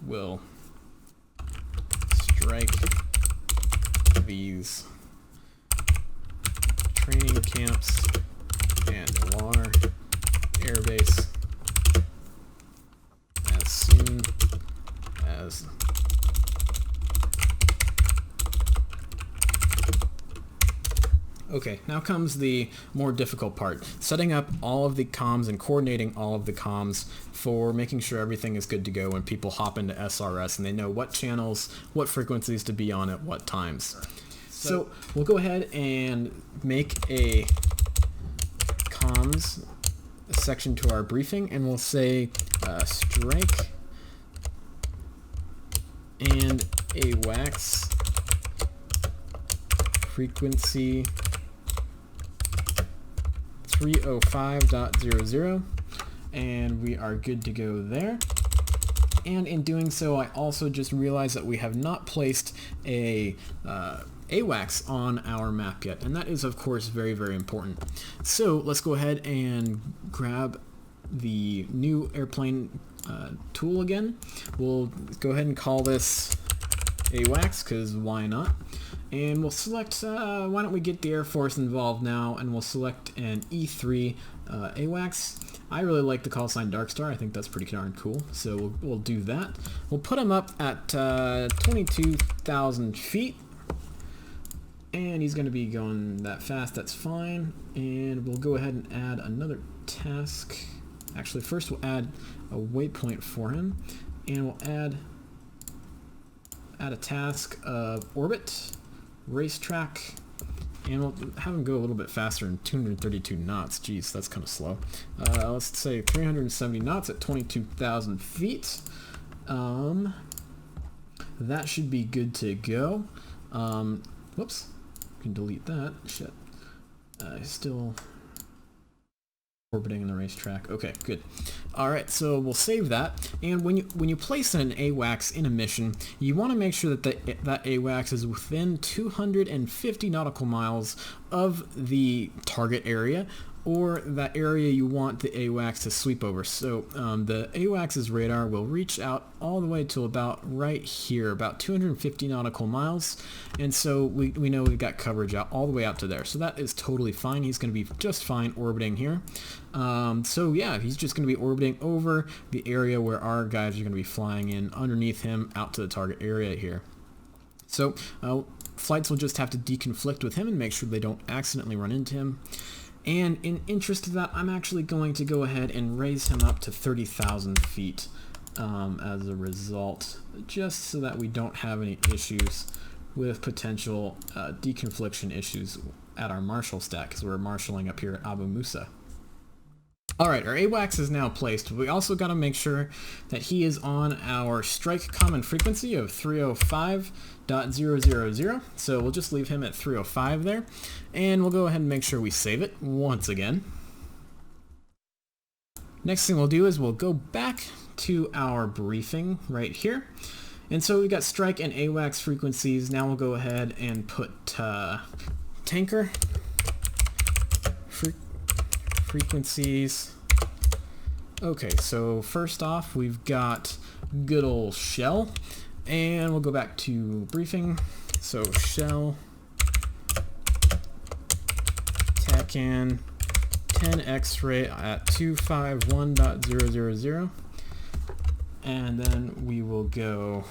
will strike these training camps and LAR airbase as soon as Okay, now comes the more difficult part, setting up all of the comms and coordinating all of the comms for making sure everything is good to go when people hop into SRS and they know what channels, what frequencies to be on at what times. So we'll go ahead and make a comms section to our briefing, and we'll say strike and AWACS frequency 305.00, and we are good to go there. And in doing so, I also just realized that we have not placed a AWACS on our map yet, and that is of course very, very important. So let's go ahead and grab the new airplane tool again. We'll go ahead and call this AWACS, because why not? And we'll select, why don't we get the Air Force involved now, and we'll select an E3 AWACS. I really like the call sign Dark Star. I think that's pretty darn cool, so we'll do that. We'll put him up at 22,000 feet, and he's going to be going that fast, that's fine. And we'll go ahead and add another task. Actually, first we'll add a waypoint for him, and we'll add a task of orbit, racetrack, and we'll have him go a little bit faster in 232 knots. Geez, that's kind of slow. Let's say 370 knots at 22,000 feet. That should be good to go. Whoops, we can delete that. Shit. Still orbiting in the racetrack. Okay, good. All right, so we'll save that. And when you place an AWACS in a mission, you want to make sure that that AWACS is within 250 nautical miles of the target area, or that area you want the AWACS to sweep over. So the AWACS's radar will reach out all the way to about right here, about 250 nautical miles, and so we know we've got coverage out all the way out to there. So that is totally fine. He's going to be just fine orbiting here. So yeah, he's just going to be orbiting over the area where our guys are going to be flying in underneath him out to the target area here. So flights will just have to deconflict with him and make sure they don't accidentally run into him. And in interest of that, I'm actually going to go ahead and raise him up to 30,000 feet as a result, just so that we don't have any issues with potential deconfliction issues at our marshal stack, because we're marshalling up here at Abu Musa. Alright, our AWACS is now placed. We also got to make sure that he is on our strike common frequency of 305.000. So we'll just leave him at 305 there. And we'll go ahead and make sure we save it once again. Next thing we'll do is we'll go back to our briefing right here. And so we got strike and AWACS frequencies. Now we'll go ahead and put tanker frequencies. Okay, so first off we've got good old shell, and we'll go back to briefing. So shell TACAN 10 X-ray at 251.000, and then we will go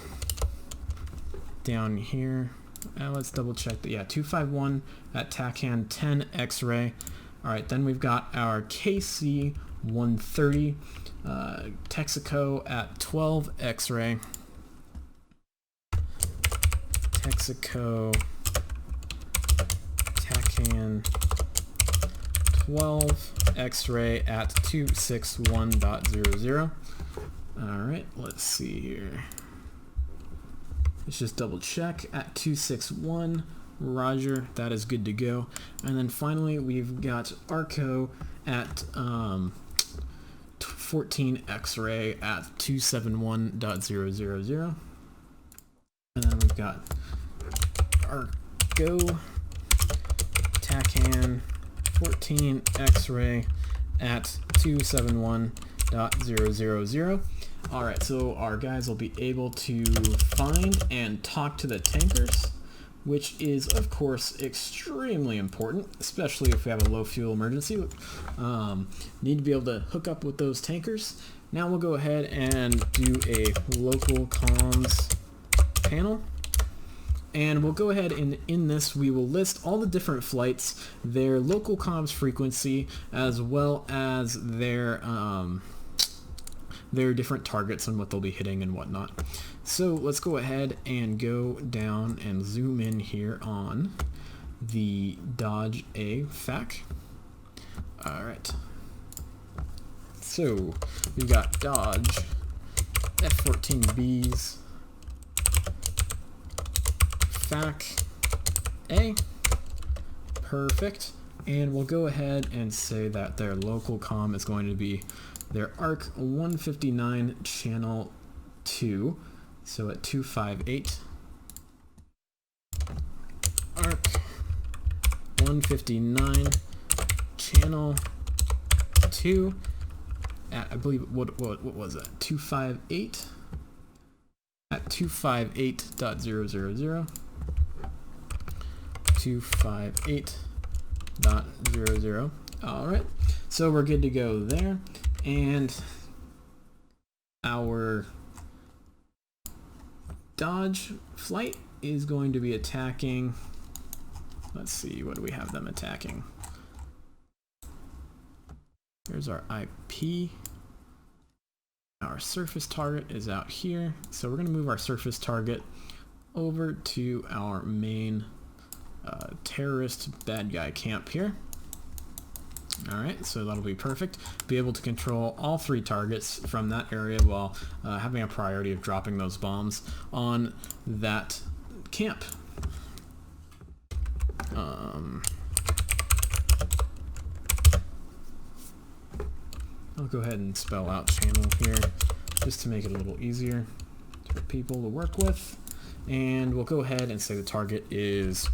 down here. Let's double check that. Yeah, 251 at TACAN 10 X-ray. Alright, then we've got our KC 130 Texaco at 12 X-ray. Texaco TACAN 12 X-ray at 261.00. Alright, let's see here. Let's just double check at 261. Roger, that is good to go. And then finally we've got ARCO at 14 X-ray at 271.000. And then we've got ARCO TACAN 14 X-ray at 271 .000. All right, so our guys will be able to find and talk to the tankers, which is of course extremely important, especially if we have a low fuel emergency. Need to be able to hook up with those tankers. Now we'll go ahead and do a local comms panel. And we'll go ahead and in this we will list all the different flights, their local comms frequency, as well as their different targets and what they'll be hitting and whatnot. So let's go ahead and go down and zoom in here on the Dodge A FAC. All right. So we've got Dodge F-14Bs FAC A. Perfect. And we'll go ahead and say that their local comm is going to be their ARC 159 channel 2. So at 258. ARC 159 channel 2 at, I believe, what was that? 258 at 258.000. 258.00. All right, so we're good to go there, and our Dodge flight is going to be attacking. Let's see, what do we have them attacking? Here's our IP. Our surface target is out here, so we're going to move our surface target over to our main terrorist bad guy camp here. All right, so that'll be perfect. Be able to control all 3 targets from that area while having a priority of dropping those bombs on that camp. I'll go ahead and spell out channel here just to make it a little easier for people to work with. And we'll go ahead and say the target is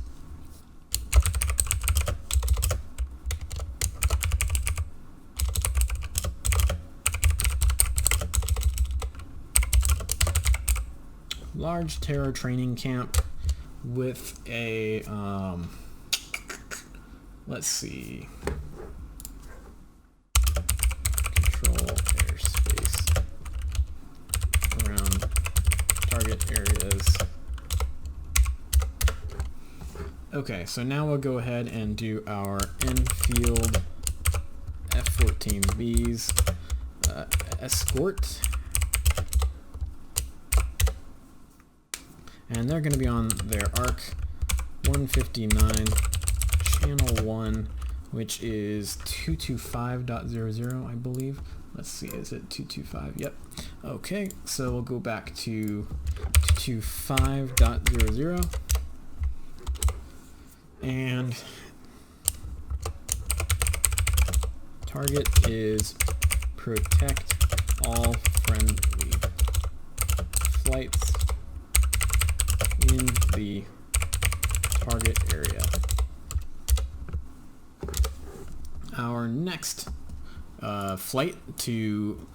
large terror training camp with a, let's see, control airspace around target areas. Okay, so now we'll go ahead and do our in-field F-14Bs escort. And they're going to be on their ARC 159 channel 1, which is 225.00, I believe. Let's see, is it 225? Yep. Okay, so we'll go back to 225.00. And target is protect all friendly flights in the target area. Our next flight to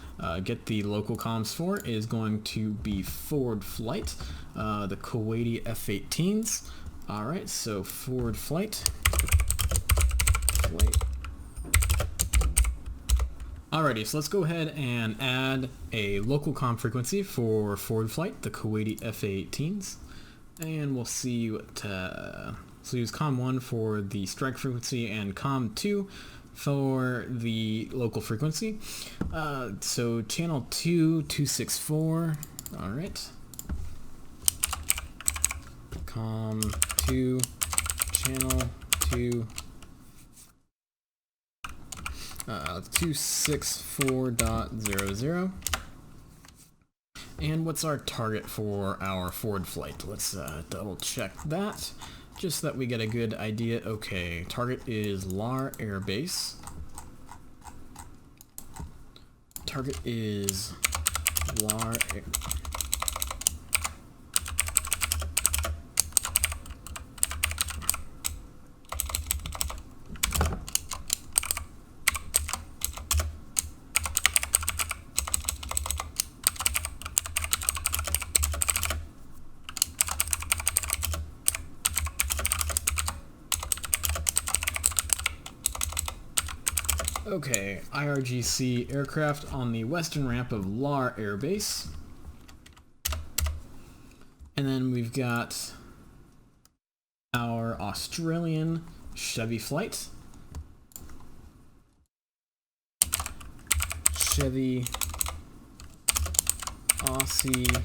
get the local comms for is going to be forward flight, the Kuwaiti F-18s. All right, so forward flight. Alrighty, so let's go ahead and add a local comm frequency for forward flight, the Kuwaiti F-18s. And we'll see what, so use COM 1 for the strike frequency and COM 2 for the local frequency. So channel 264, all right. COM 2, channel 2, 264.00. And what's our target for our forward flight? Let's double check that, just so that we get a good idea. Okay, target is LAR Air Base. Target is LAR Air. Okay, IRGC aircraft on the western ramp of Lar Air Base. And then we've got our Australian Chevy flight. Chevy Aussie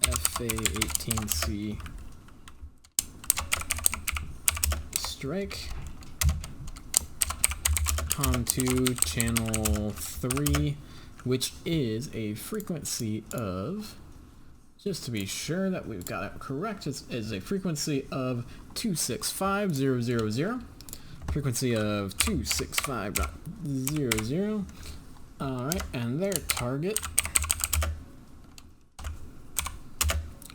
FA-18C strike. Onto channel 3, which is a frequency of, just to be sure that we've got it correct, is a frequency of 265,000. Frequency of 265.00. Alright, and their target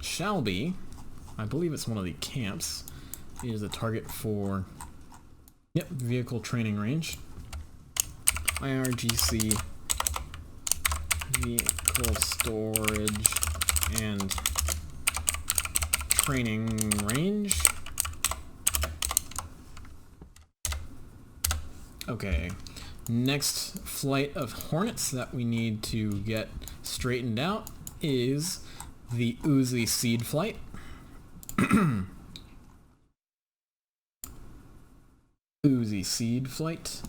shall be, I believe it's one of the camps, is the target for, yep, vehicle training range. IRGC vehicle storage and training range. Okay, next flight of Hornets that we need to get straightened out is the Uzi Seed flight. Uzi Seed flight.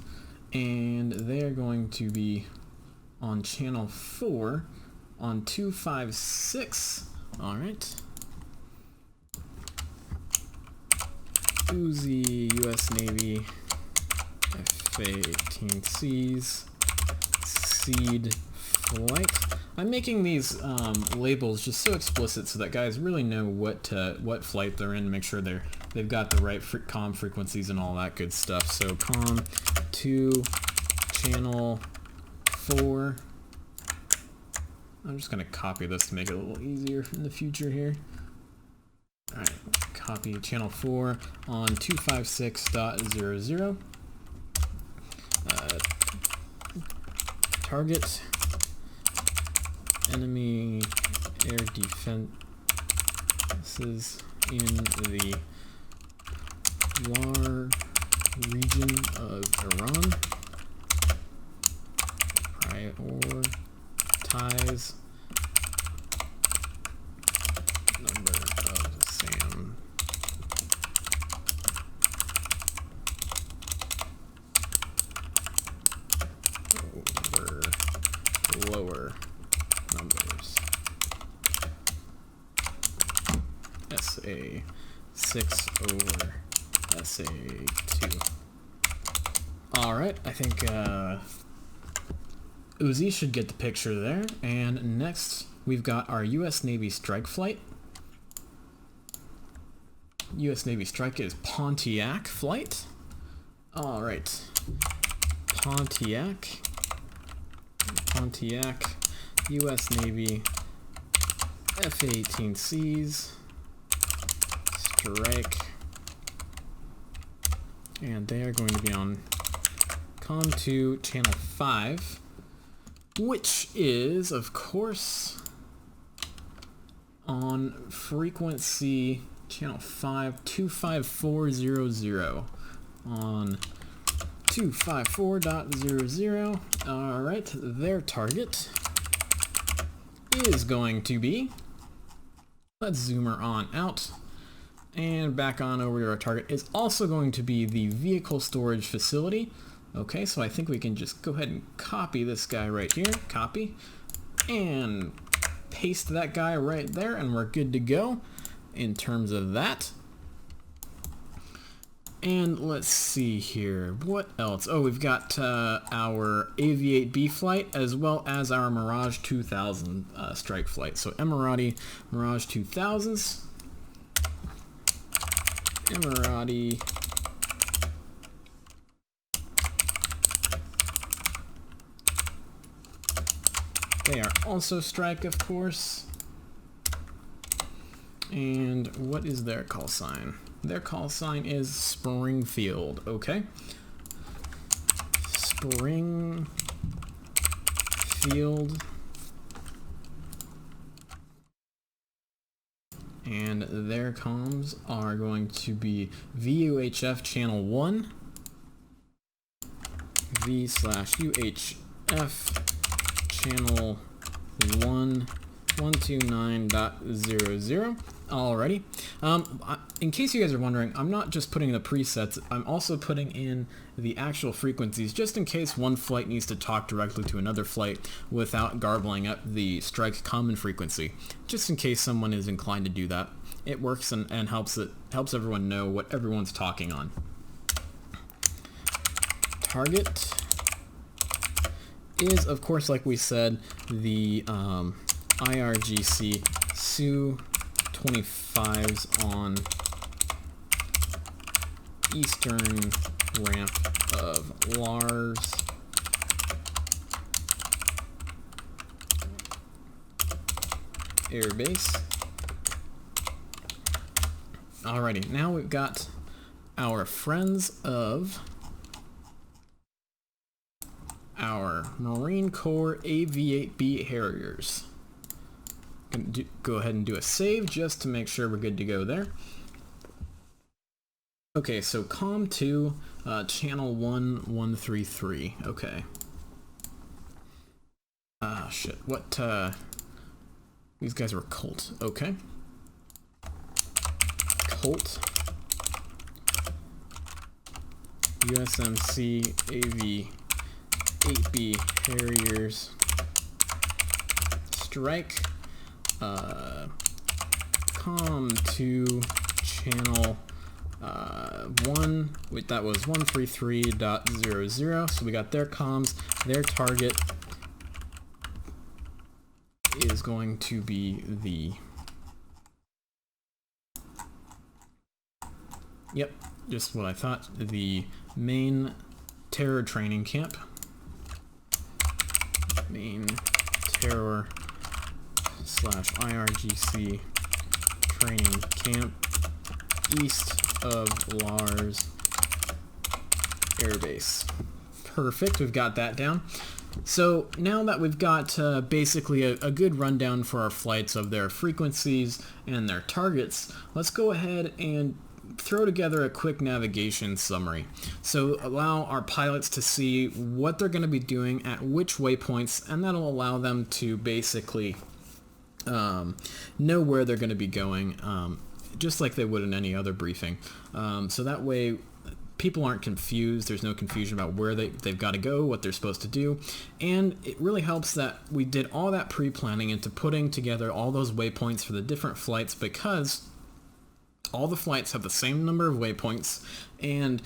And they're going to be on channel 4 on 256. All right. Uzi US Navy FA-18Cs Seed flight. I'm making these labels just so explicit so that guys really know what flight they're in. Make sure they've got the right comm frequencies and all that good stuff. So comm to channel 4. I'm just gonna copy this to make it a little easier in the future here. All right, copy channel 4 on 256.00. Target enemy air defenses in the Lar region of Iran. Prioritize number of SAM over lower numbers. SA6 over SA2. Alright, I think Uzi should get the picture there. And next, we've got our US Navy strike flight. US Navy strike is Pontiac flight. Alright. Pontiac, US Navy F-18Cs strike. And they are going to be on COM2 channel 5, which is, of course, on frequency channel 5, 25400 on 254.00. Alright, their target is going to be, let's zoom her on out, and back on over to our target, is also going to be the vehicle storage facility. Okay, so I think we can just go ahead and copy this guy right here, copy, and paste that guy right there, and we're good to go in terms of that. And let's see here, what else? Oh, we've got our Aviate-B flight as well as our Mirage 2000 strike flight. So Emirati Mirage 2000s. Emirati they are also strike, of course. And what is their call sign? Their call sign is Springfield, okay? Springfield. And their comms are going to be VUHF channel 1, v/UHF channel 129.00. Alrighty. In case you guys are wondering, I'm not just putting the presets, I'm also putting in the actual frequencies just in case one flight needs to talk directly to another flight without garbling up the strike common frequency. Just in case someone is inclined to do that. It works and helps everyone know what everyone's talking on. Target is, of course, like we said, the IRGC Su-25s on eastern ramp of Lars Air Base. Alrighty, now we've got our friends of our Marine Corps AV-8B Harriers. Go ahead and do a save just to make sure we're good to go there. Okay, so COM 2, channel 1133. Okay. Shit. What, these guys were Colt. Okay. Colt. USMC AV-8B Harriers. Strike. COM 2 channel 1, wait, that was 133.00, so we got their comms. Their target is going to be the, yep, just what I thought, the main terror training camp. Main terror / IRGC training camp east of Lars Air Base. Perfect, we've got that down. So now that we've got basically a good rundown for our flights of their frequencies and their targets, let's go ahead and throw together a quick navigation summary. So allow our pilots to see what they're going to be doing at which waypoints, and that'll allow them to basically know where they're going to be going, just like they would in any other briefing. So that way people aren't confused, there's no confusion about where they've got to go, what they're supposed to do, and it really helps that we did all that pre-planning into putting together all those waypoints for the different flights, because all the flights have the same number of waypoints, and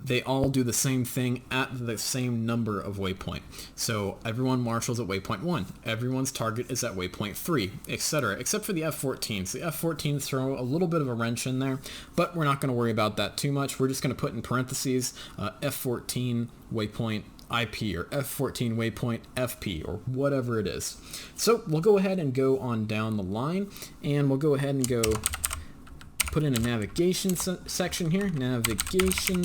they all do the same thing at the same number of waypoint. So everyone marshals at waypoint 1, everyone's target is at waypoint 3, etc., except for the F-14s. The F-14s throw a little bit of a wrench in there, but we're not going to worry about that too much. We're just going to put in parentheses F-14 waypoint IP, or F-14 waypoint FP, or whatever it is. So we'll go ahead and go on down the line, and we'll go ahead and go put in a navigation section here, navigation,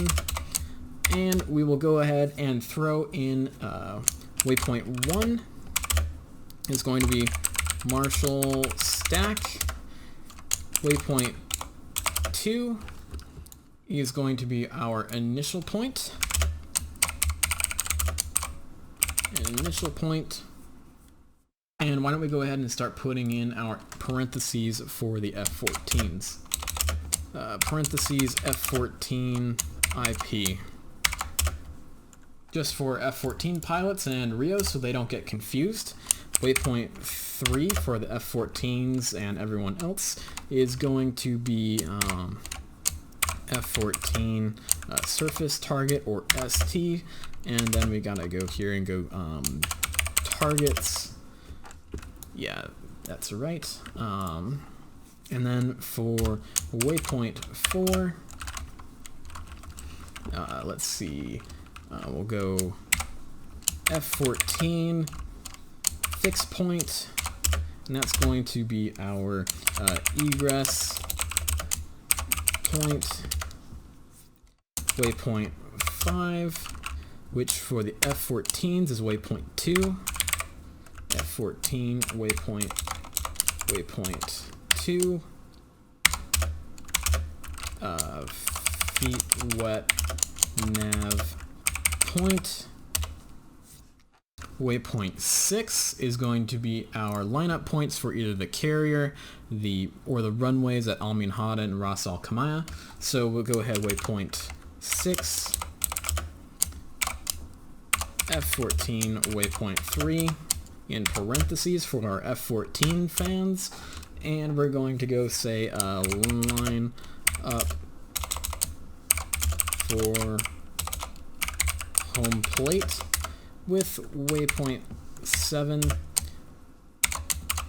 and we will go ahead and throw in waypoint 1 is going to be Marshall Stack. Waypoint 2 is going to be our initial point. Initial point. And why don't we go ahead and start putting in our parentheses for the F-14s. Parentheses F-14 IP. Just for F-14 pilots and Rios so they don't get confused. Waypoint 3 for the F-14s and everyone else is going to be F-14 surface target, or ST, and then we gotta go here and go targets. Yeah, that's right. And then for waypoint 4, let's see, we'll go F-14 fixed point, and that's going to be our egress point. Waypoint 5, which for the F-14s is waypoint 2. F-14 waypoint 2. Feet wet nav point. Waypoint 6 is going to be our lineup points for either the carrier, or the runways at Al Minhada and Ras Al Khaimah. So we'll go ahead, waypoint 6, F14 waypoint 3 in parentheses for our F14 fans, and we're going to go say line up for home plate with waypoint 7,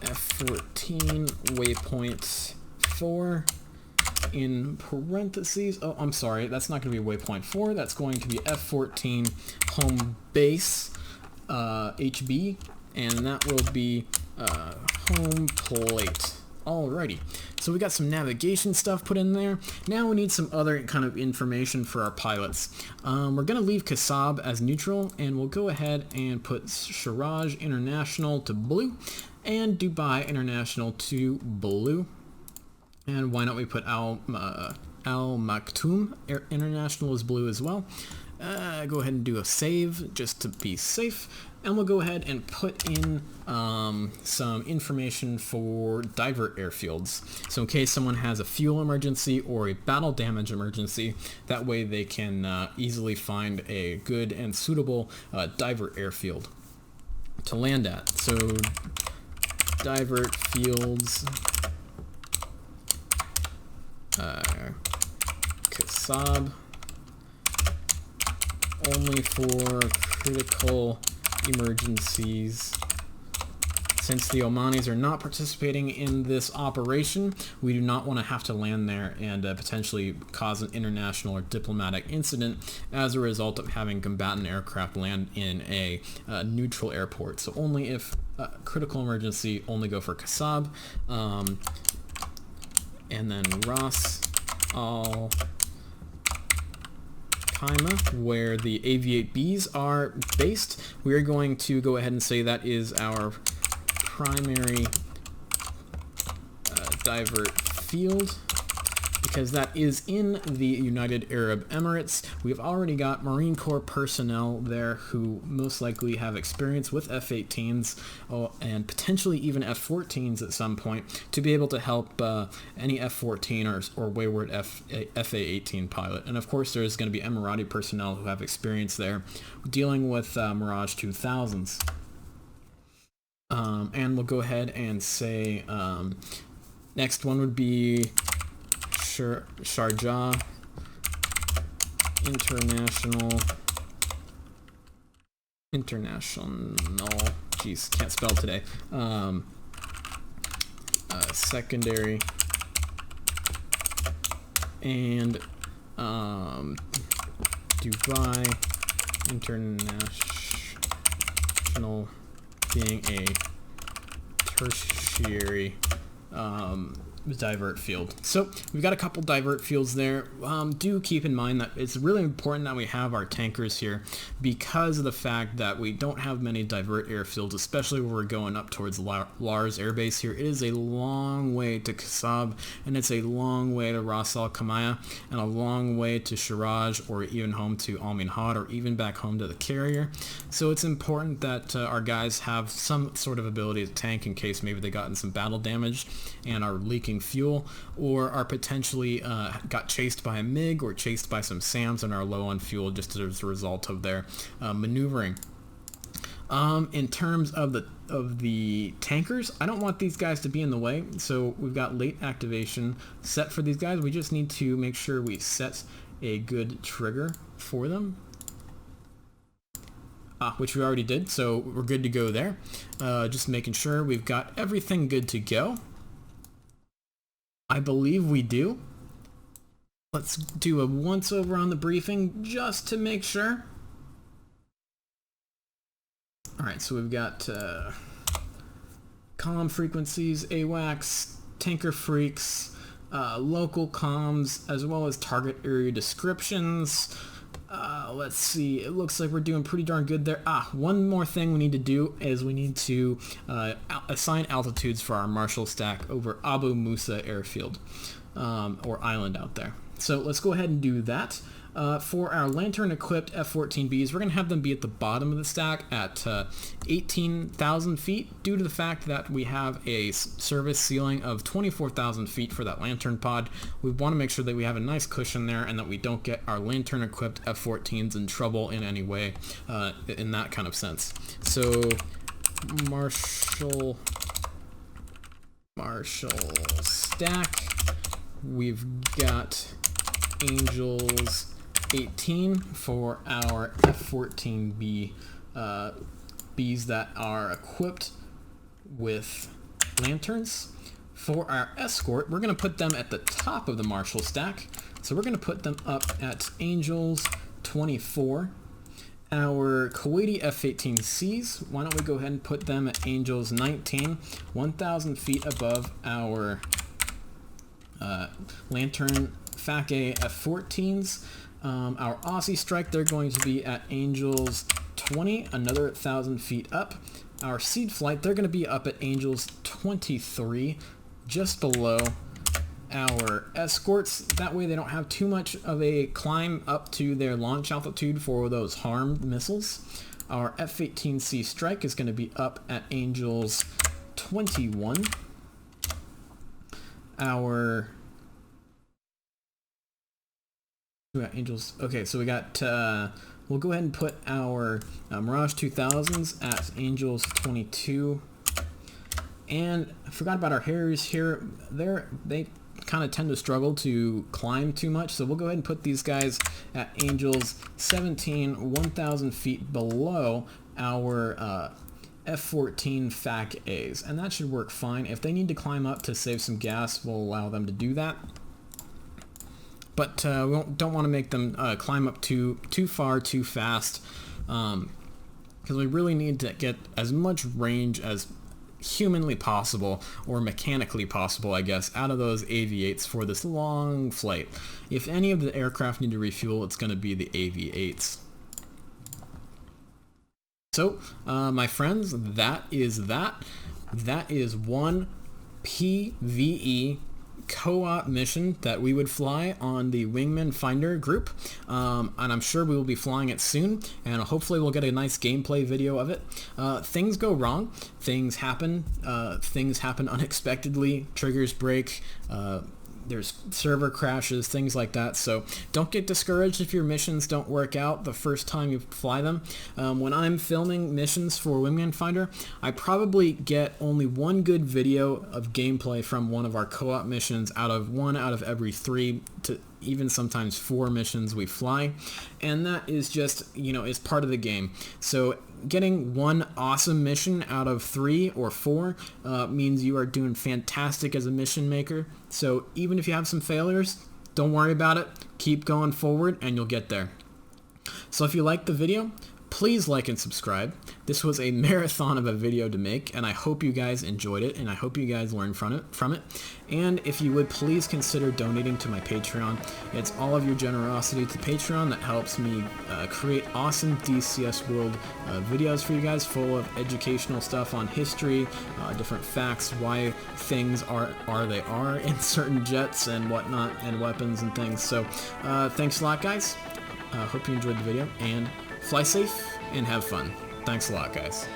F14 waypoint 4 in parentheses. Oh, I'm sorry, that's not going to be waypoint 4, that's going to be F14 home base HB, and that will be home plate. Alrighty, so we got some navigation stuff put in there. Now we need some other kind of information for our pilots. We're going to leave Kasab as neutral, and we'll go ahead and put Sharjah International to blue and Dubai International to blue. And why don't we put Al Maktoum International as blue as well. Go ahead and do a save just to be safe. And we'll go ahead and put in some information for divert airfields. So in case someone has a fuel emergency or a battle damage emergency, that way they can easily find a good and suitable divert airfield to land at. So divert fields, Kasab, only for critical emergencies. Since the Omanis are not participating in this operation, we do not want to have to land there and potentially cause an international or diplomatic incident as a result of having combatant aircraft land in a neutral airport. So only if critical emergency, only go for Kasab. And then Ras Al Khaimah, where the Aviate-Bs are based. We are going to go ahead and say that is our primary divert field, because that is in the United Arab Emirates. We've already got Marine Corps personnel there who most likely have experience with F-18s and potentially even F-14s at some point to be able to help any F-14 or wayward FA-18 pilot. And of course there's going to be Emirati personnel who have experience there dealing with Mirage 2000s. And we'll go ahead and say next one would be Sharjah International, geez, can't spell today, secondary, and Dubai International being a tertiary divert field. So we've got a couple divert fields there. Do keep in mind that it's really important that we have our tankers here because of the fact that we don't have many divert airfields, especially when we're going up towards Lars Air Base here. It is a long way to Kasab, and it's a long way to Ras Al Khaimah, and a long way to Sharjah, or even home to Al Minhad, or even back home to the carrier. So it's important that our guys have some sort of ability to tank in case maybe they got in some battle damage and are leaking fuel, or are potentially got chased by a MiG or chased by some SAMs and are low on fuel just as a result of their maneuvering. In terms of the tankers, I don't want these guys to be in the way, so we've got late activation set for these guys. We just need to make sure we set a good trigger for them, which we already did, so we're good to go there. Just making sure we've got everything good to go. I believe we do. Let's do a once over on the briefing just to make sure. Alright, so we've got comm frequencies, AWACS, tanker freaks, local comms, as well as target area descriptions. Let's see, it looks like we're doing pretty darn good there. One more thing we need to do is we need to assign altitudes for our Marshall stack over Abu Musa airfield, or island out there. So let's go ahead and do that. For our lantern equipped F-14Bs, we're going to have them be at the bottom of the stack at 18,000 feet due to the fact that we have a service ceiling of 24,000 feet for that lantern pod. We want to make sure that we have a nice cushion there and that we don't get our lantern equipped F-14s in trouble in any way in that kind of sense. So Marshall stack, we've got Angels 18 for our F-14B Bs that are equipped with lanterns. For our escort, we're going to put them at the top of the Marshall stack. So we're going to put them up at Angels 24. Our Kuwaiti F-18Cs, why don't we go ahead and put them at Angels 19, 1,000 feet above our Lantern FAC-A F-14s. Our Aussie Strike, they're going to be at Angels 20, another 1,000 feet up. Our Seed Flight, they're going to be up at Angels 23, just below our escorts. That way they don't have too much of a climb up to their launch altitude for those harmed missiles. Our F-18C Strike is going to be up at Angels 21. Our Angels. Okay, so we got. We'll go ahead and put our Mirage 2000s at Angels 22. And I forgot about our Harriers here. They kind of tend to struggle to climb too much, so we'll go ahead and put these guys at Angels 17, 1,000 feet below our F-14 FAC-As, and that should work fine. If they need to climb up to save some gas, we'll allow them to do that. But we don't want to make them climb up too far too fast, because we really need to get as much range as humanly possible, or mechanically possible, I guess, out of those AV-8s for this long flight. If any of the aircraft need to refuel, it's going to be the AV-8s. So, my friends, that is one PvE co-op mission that we would fly on the WingmanFinder group, and I'm sure we will be flying it soon, and hopefully we'll get a nice gameplay video of it. Things go wrong, things happen unexpectedly, triggers break, there's server crashes, things like that, so don't get discouraged if your missions don't work out the first time you fly them. When I'm filming missions for WingmanFinder, I probably get only one good video of gameplay from one of our co-op missions out of every 3 to even sometimes 4 missions we fly, and that is just, is part of the game. So getting one awesome mission out of 3 or 4 means you are doing fantastic as a mission maker. So even if you have some failures, don't worry about it. Keep going forward and you'll get there. So if you liked the video, please like and subscribe. This was a marathon of a video to make, and I hope you guys enjoyed it, and I hope you guys learned from it. And if you would please consider donating to my Patreon. It's all of your generosity to Patreon that helps me create awesome DCS World videos for you guys, full of educational stuff on history, different facts, why things are they are in certain jets and whatnot, and weapons and things. So thanks a lot, guys. Hope you enjoyed the video, and fly safe and have fun. Thanks a lot, guys.